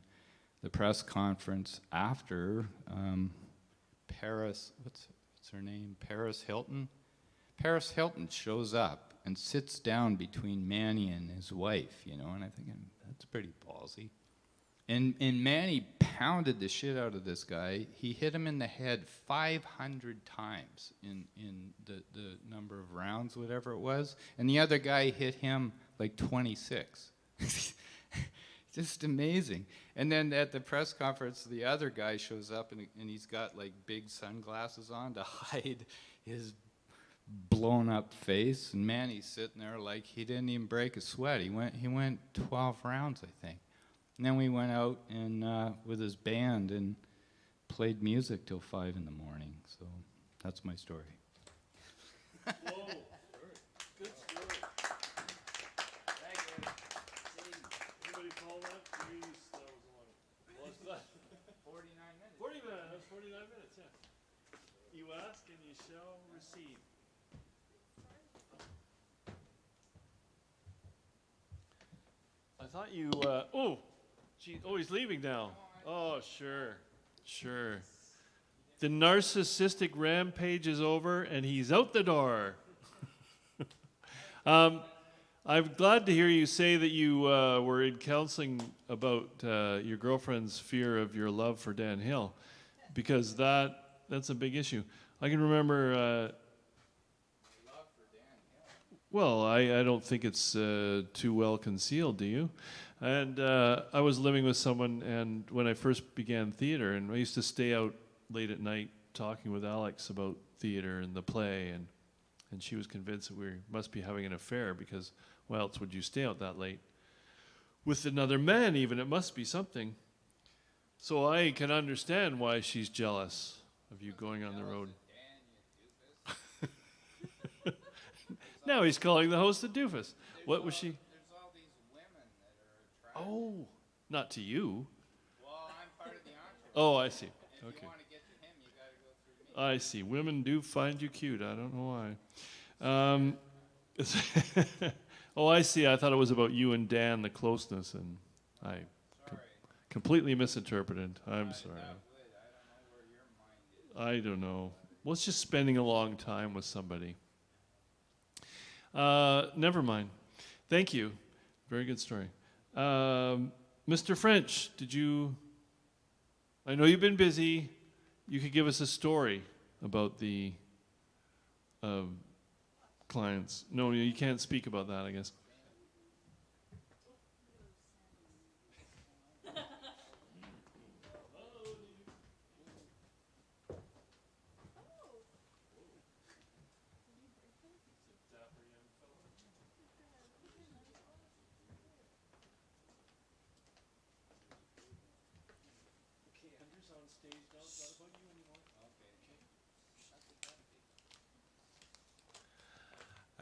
the press conference after, Paris, what's her name? Paris Hilton? Paris Hilton shows up and sits down between Manny and his wife, you know, and I'm thinking, that's pretty ballsy. And Manny pounded the shit out of this guy. He hit him in the head 500 times in the number of rounds, whatever it was. And the other guy hit him like 26. Just amazing. And then at the press conference, the other guy shows up, and he's got like big sunglasses on to hide his blown up face. And Manny's sitting there like he didn't even break a sweat. He went 12 rounds, I think. And then we went out and with his band and played music till 5 in the morning. So that's my story. Whoa. Good story. Anybody call that? Jeez, that was long. What's that? 49 minutes. 40 minutes. That was 49 minutes, yeah. You ask and you shall receive. I thought you, he's leaving now. Oh, sure. The narcissistic rampage is over and he's out the door. I'm glad to hear you say that you were in counseling about your girlfriend's fear of your love for Dan Hill, because that's a big issue. I can remember. Well, I don't think it's too well concealed, do you? And I was living with someone, and when I first began theater, and I used to stay out late at night talking with Alex about theater and the play, and she was convinced that we must be having an affair, because why else would you stay out that late? With another man even, it must be something. So I can understand why she's jealous of you going on the road. Now he's calling the host a doofus. What was she? There's all these women that are attracted. Oh, not to you. Well, I'm part of the entourage. Oh, I see. If Okay. you want to get to him, you got to go through me. I see. Women do find you cute. I don't know why. Oh, I see. I thought it was about you and Dan, the closeness, and I completely misinterpreted. I'm sorry. I don't know where your mind is. I don't know. Well, it's just spending a long time with somebody. Never mind. Thank you. Very good story. Mr. French, I know you've been busy. You could give us a story about the clients. No, you can't speak about that, I guess.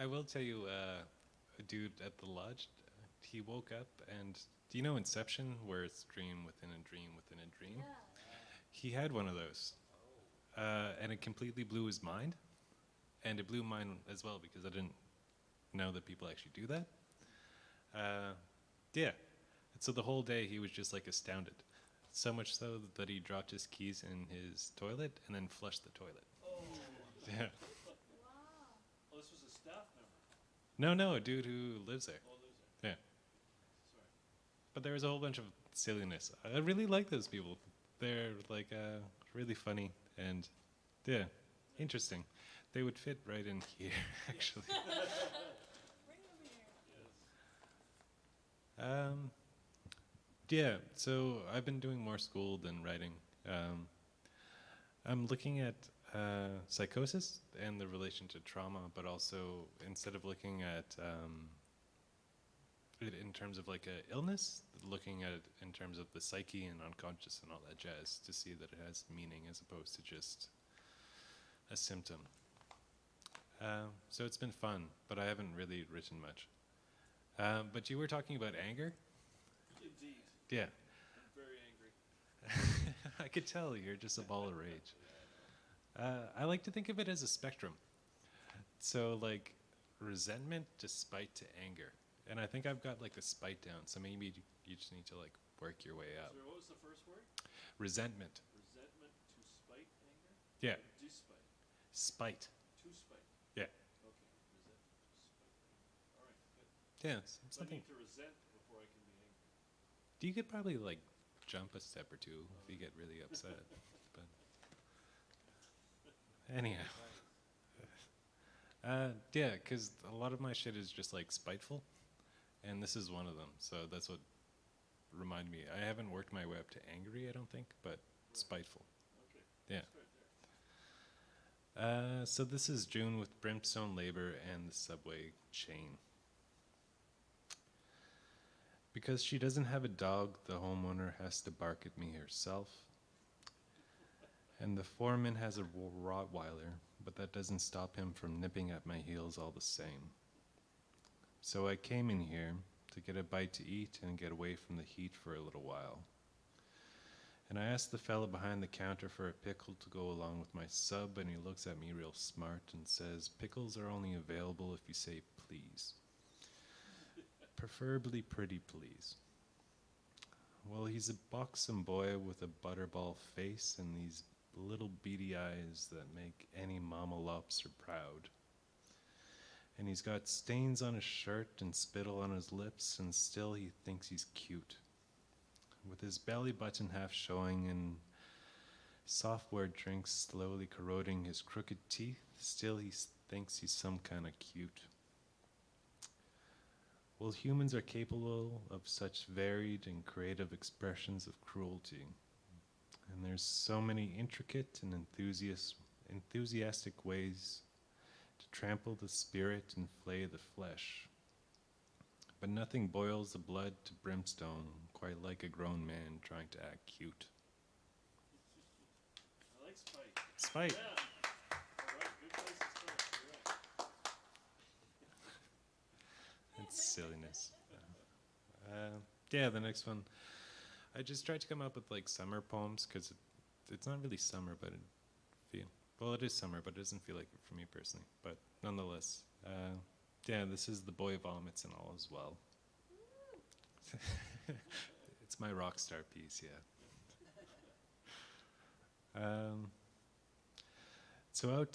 I will tell you, a dude at the lodge, he woke up and, do you know Inception, where it's dream within a dream within a dream? Yeah. He had one of those. And it completely blew his mind. And it blew mine as well, because I didn't know that people actually do that. Yeah. And so the whole day he was just like astounded. So much so that he dropped his keys in his toilet and then flushed the toilet. Oh. Yeah. No, a dude who lives there. Yeah. But there was a whole bunch of silliness. I really like those people. They're like really funny and yeah, interesting. They would fit right in here, actually. Um, yeah, so I've been doing more school than writing. I'm looking at psychosis and the relation to trauma, but also instead of looking at it in terms of like a illness, looking at it in terms of the psyche and unconscious and all that jazz to see that it has meaning as opposed to just a symptom. So it's been fun, but I haven't really written much. But you were talking about anger? Indeed. Yeah. I'm very angry. I could tell you're just a ball of rage. I like to think of it as a spectrum. So like resentment to spite to anger. And I think I've got like the spite down. So maybe you just need to like work your way up. So what was the first word? Resentment. Resentment to spite anger? Yeah. Or despite? Spite. To spite. Yeah. Okay. Resentment to spite anger. All right, good. Yeah. So I Something. need to resent before I can be angry. You could probably like jump a step or two if you get really upset. But anyhow. Yeah, because a lot of my shit is just like spiteful, and this is one of them. So that's what reminded me. I haven't worked my way up to angry, I don't think, but spiteful. Okay. Yeah. Start there. So this is June with Brimstone Labor and the subway chain. Because she doesn't have a dog, the homeowner has to bark at me herself. And the foreman has a Rottweiler, but that doesn't stop him from nipping at my heels all the same. So I came in here to get a bite to eat and get away from the heat for a little while. And I asked the fella behind the counter for a pickle to go along with my sub, and he looks at me real smart and says, "Pickles are only available if you say please. Preferably pretty please." Well, he's a buxom boy with a butterball face and these little beady eyes that make any mama lobster proud. And he's got stains on his shirt and spittle on his lips, and still he thinks he's cute. With his belly button half showing and software drinks slowly corroding his crooked teeth, still he thinks he's some kind of cute. Well, humans are capable of such varied and creative expressions of cruelty. And there's so many intricate and enthusiastic ways to trample the spirit and flay the flesh. But nothing boils the blood to brimstone quite like a grown man trying to act cute. I like spite. Spite. Yeah. All right, good place to start. You're right. It's silliness. Yeah, the next one. I just tried to come up with like summer poems because it's not really summer, but it is summer, but it doesn't feel like it for me personally. But nonetheless, yeah, this is The Boy Vomits and All Is Well. It's my rock star piece, yeah. So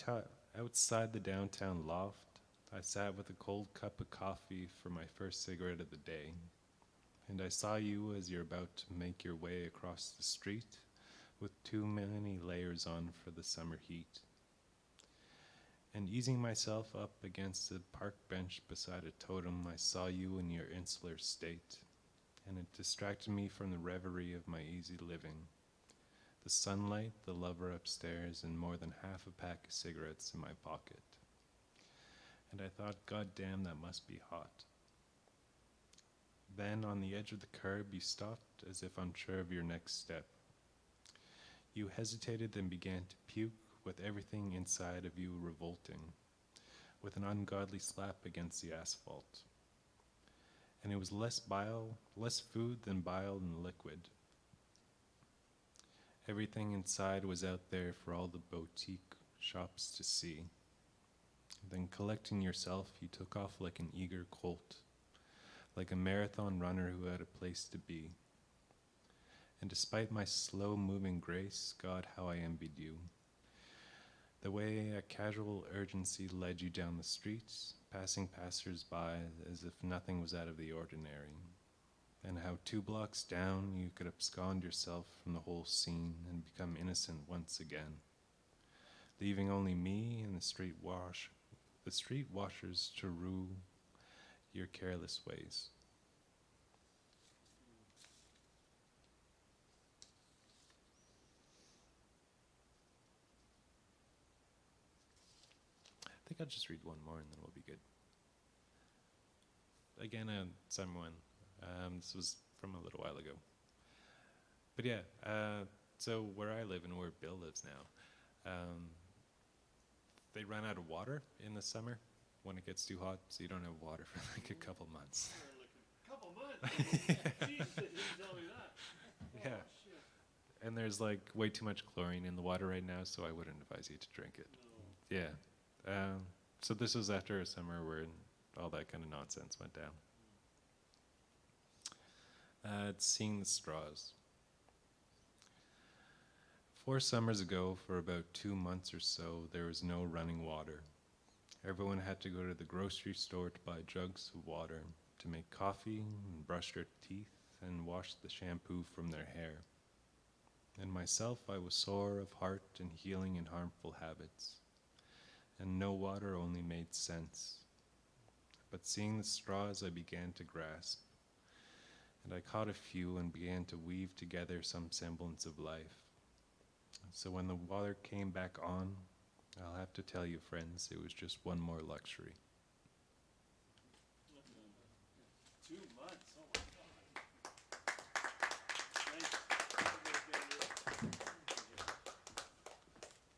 outside the downtown loft, I sat with a cold cup of coffee for my first cigarette of the day, and I saw you as you're about to make your way across the street with too many layers on for the summer heat. And easing myself up against a park bench beside a totem, I saw you in your insular state, and it distracted me from the reverie of my easy living. The sunlight, the lover upstairs, and more than half a pack of cigarettes in my pocket. And I thought, God damn, that must be hot. Then, on the edge of the curb, you stopped as if unsure of your next step. You hesitated, then began to puke, with everything inside of you revolting, with an ungodly slap against the asphalt. And it was less food than bile and liquid. Everything inside was out there for all the boutique shops to see. Then collecting yourself, you took off like an eager colt, like a marathon runner who had a place to be. And despite my slow-moving grace, God, how I envied you. The way a casual urgency led you down the streets, passing passers-by as if nothing was out of the ordinary, and how 2 blocks down you could abscond yourself from the whole scene and become innocent once again, leaving only me and the street washers to rue your careless ways. I think I'll just read one more and then we'll be good. Again, someone. This was from a little while ago. But yeah, so where I live and where Bill lives now, they run out of water in the summer when it gets too hot, so you don't have water for like a couple months. Couple months? Jeez, they didn't tell me that. Yeah. And there's like way too much chlorine in the water right now, so I wouldn't advise you to drink it. No. Yeah. So this was after a summer where all that kind of nonsense went down. It's seeing the straws. 4 summers ago, for about 2 months or so, there was no running water. Everyone had to go to the grocery store to buy jugs of water to make coffee and brush their teeth and wash the shampoo from their hair. And myself, I was sore of heart and healing in harmful habits. And no water only made sense. But seeing the straws, I began to grasp. And I caught a few and began to weave together some semblance of life. So when the water came back on, I'll have to tell you, friends, it was just one more luxury. 2 months, oh my God. Nice.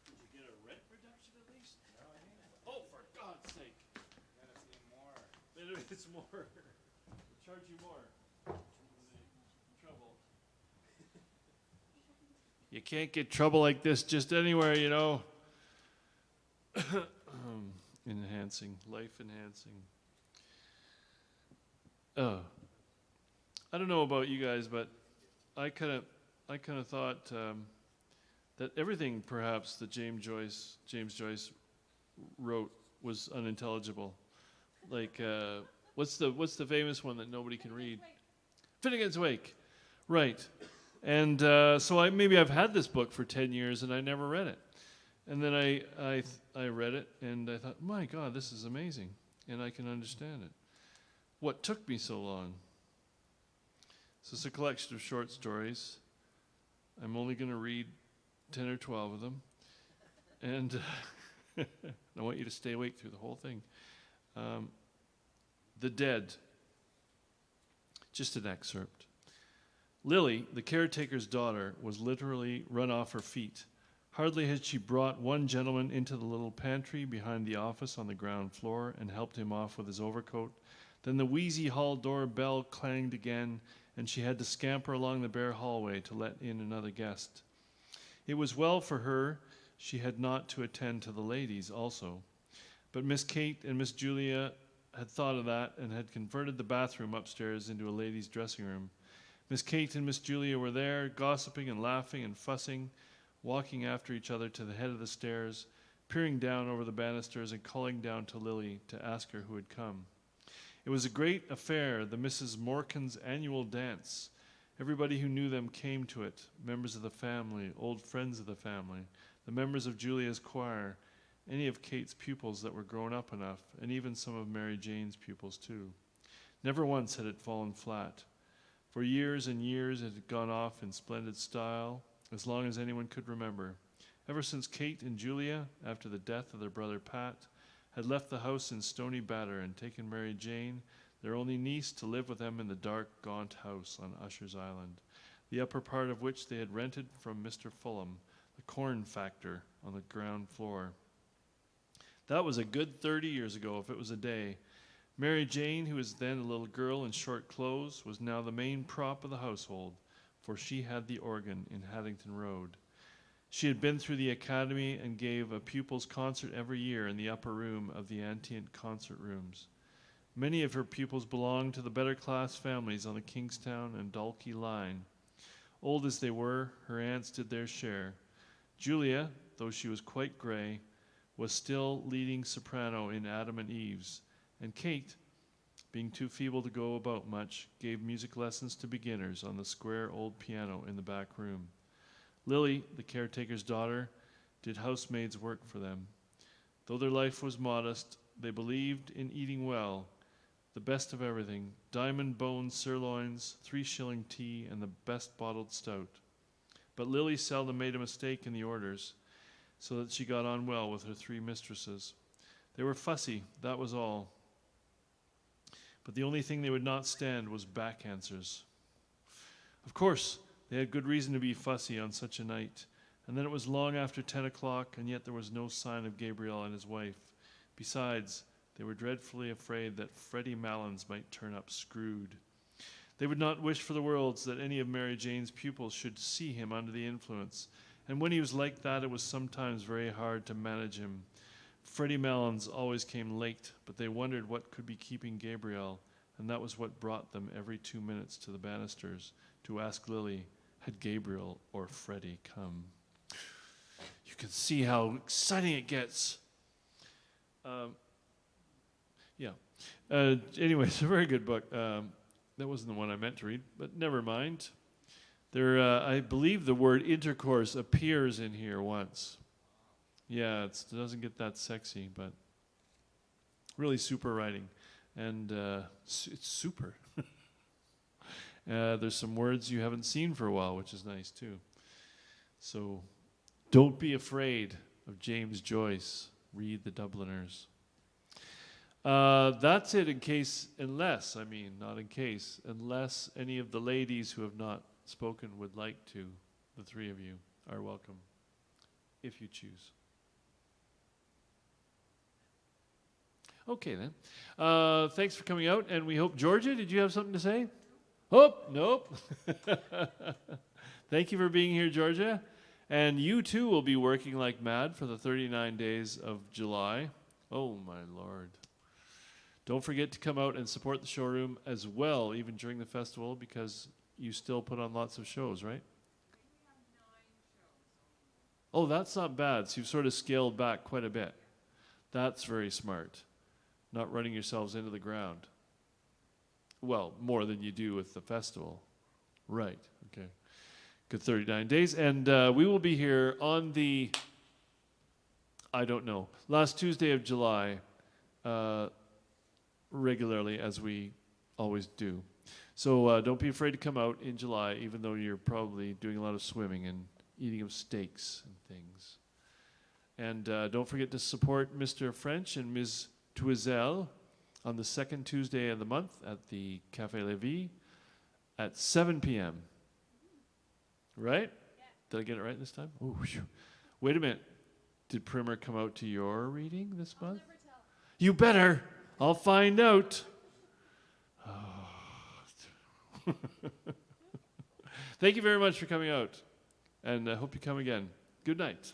Did you get a rent reduction at least? No, I didn't. Oh, for God's sake. You gotta see more. Maybe it's more. We'll charge you more. Trouble. You can't get trouble like this just anywhere, you know. Enhancing, life enhancing. I don't know about you guys, but I kind of thought that everything perhaps that James Joyce wrote was unintelligible. Like what's the famous one that nobody can read? Finnegan's Wake, right? And so I've had this book for 10 years and I never read it. And then I read it and I thought, my God, this is amazing, and I can understand it. What took me so long? So it's a collection of short stories. I'm only going to read 10 or 12 of them, and I want you to stay awake through the whole thing. The Dead. Just an excerpt. Lily, the caretaker's daughter, was literally run off her feet. Hardly had she brought one gentleman into the little pantry behind the office on the ground floor and helped him off with his overcoat, then the wheezy hall door bell clanged again, and she had to scamper along the bare hallway to let in another guest. It was well for her she had not to attend to the ladies also. But Miss Kate and Miss Julia had thought of that and had converted the bathroom upstairs into a ladies' dressing room. Miss Kate and Miss Julia were there, gossiping and laughing and fussing, walking after each other to the head of the stairs, peering down over the banisters and calling down to Lily to ask her who had come. It was a great affair, the Mrs. Morkan's annual dance. Everybody who knew them came to it, members of the family, old friends of the family, the members of Julia's choir, any of Kate's pupils that were grown up enough, and even some of Mary Jane's pupils too. Never once had it fallen flat. For years and years it had gone off in splendid style, as long as anyone could remember. Ever since Kate and Julia, after the death of their brother Pat, had left the house in Stony Batter and taken Mary Jane, their only niece, to live with them in the dark, gaunt house on Usher's Island, the upper part of which they had rented from Mr. Fulham, the corn factor, on the ground floor. That was a good 30 years ago, if it was a day. Mary Jane, who was then a little girl in short clothes, was now the main prop of the household, for she had the organ in Haddington Road. She had been through the academy and gave a pupils' concert every year in the upper room of the Antient concert rooms. Many of her pupils belonged to the better class families on the Kingstown and Dalkey line. Old as they were, her aunts did their share. Julia, though she was quite grey, was still leading soprano in Adam and Eve's, and Kate, being too feeble to go about much, gave music lessons to beginners on the square old piano in the back room. Lily, the caretaker's daughter, did housemaid's work for them. Though their life was modest, they believed in eating well, the best of everything, diamond bone sirloins, 3-shilling tea, and the best bottled stout. But Lily seldom made a mistake in the orders, so that she got on well with her 3 mistresses. They were fussy, that was all. But the only thing they would not stand was back answers. Of course, they had good reason to be fussy on such a night. And then it was long after 10 o'clock, and yet there was no sign of Gabriel and his wife. Besides, they were dreadfully afraid that Freddie Malins might turn up screwed. They would not wish for the worlds that any of Mary Jane's pupils should see him under the influence. And when he was like that, it was sometimes very hard to manage him. Freddie Malins always came late, but they wondered what could be keeping Gabriel, and that was what brought them every 2 minutes to the banisters to ask Lily, had Gabriel or Freddie come? You can see how exciting it gets. Anyway, it's a very good book. That wasn't the one I meant to read, but never mind. There, I believe the word intercourse appears in here once. Yeah, it doesn't get that sexy, but really super writing. And it's super. There's some words you haven't seen for a while, which is nice too. So don't be afraid of James Joyce. Read The Dubliners. That's it unless any of the ladies who have not spoken would like to. The 3 of you are welcome, if you choose. Okay then. Thanks for coming out, and we hope, Georgia, did you have something to say? Oh, nope. Thank you for being here, Georgia. And you too will be working like mad for the 39 days of July. Oh my Lord. Don't forget to come out and support the showroom as well, even during the festival, because you still put on lots of shows, right? Oh, that's not bad. So you've sort of scaled back quite a bit. That's very smart. Not running yourselves into the ground. Well, more than you do with the festival. Right, okay. Good 39 days. And we will be here on the, last Tuesday of July, regularly, as we always do. So don't be afraid to come out in July, even though you're probably doing a lot of swimming and eating of steaks and things. And don't forget to support Mr. French and Ms. Twizel on the second Tuesday of the month at the Café Lévis at 7 p.m. Right? Yeah. Did I get it right this time? Oh, wait a minute. Did Primer come out to your reading this month? I'll never tell. You better. I'll find out. Oh. Thank you very much for coming out, and I hope you come again. Good night.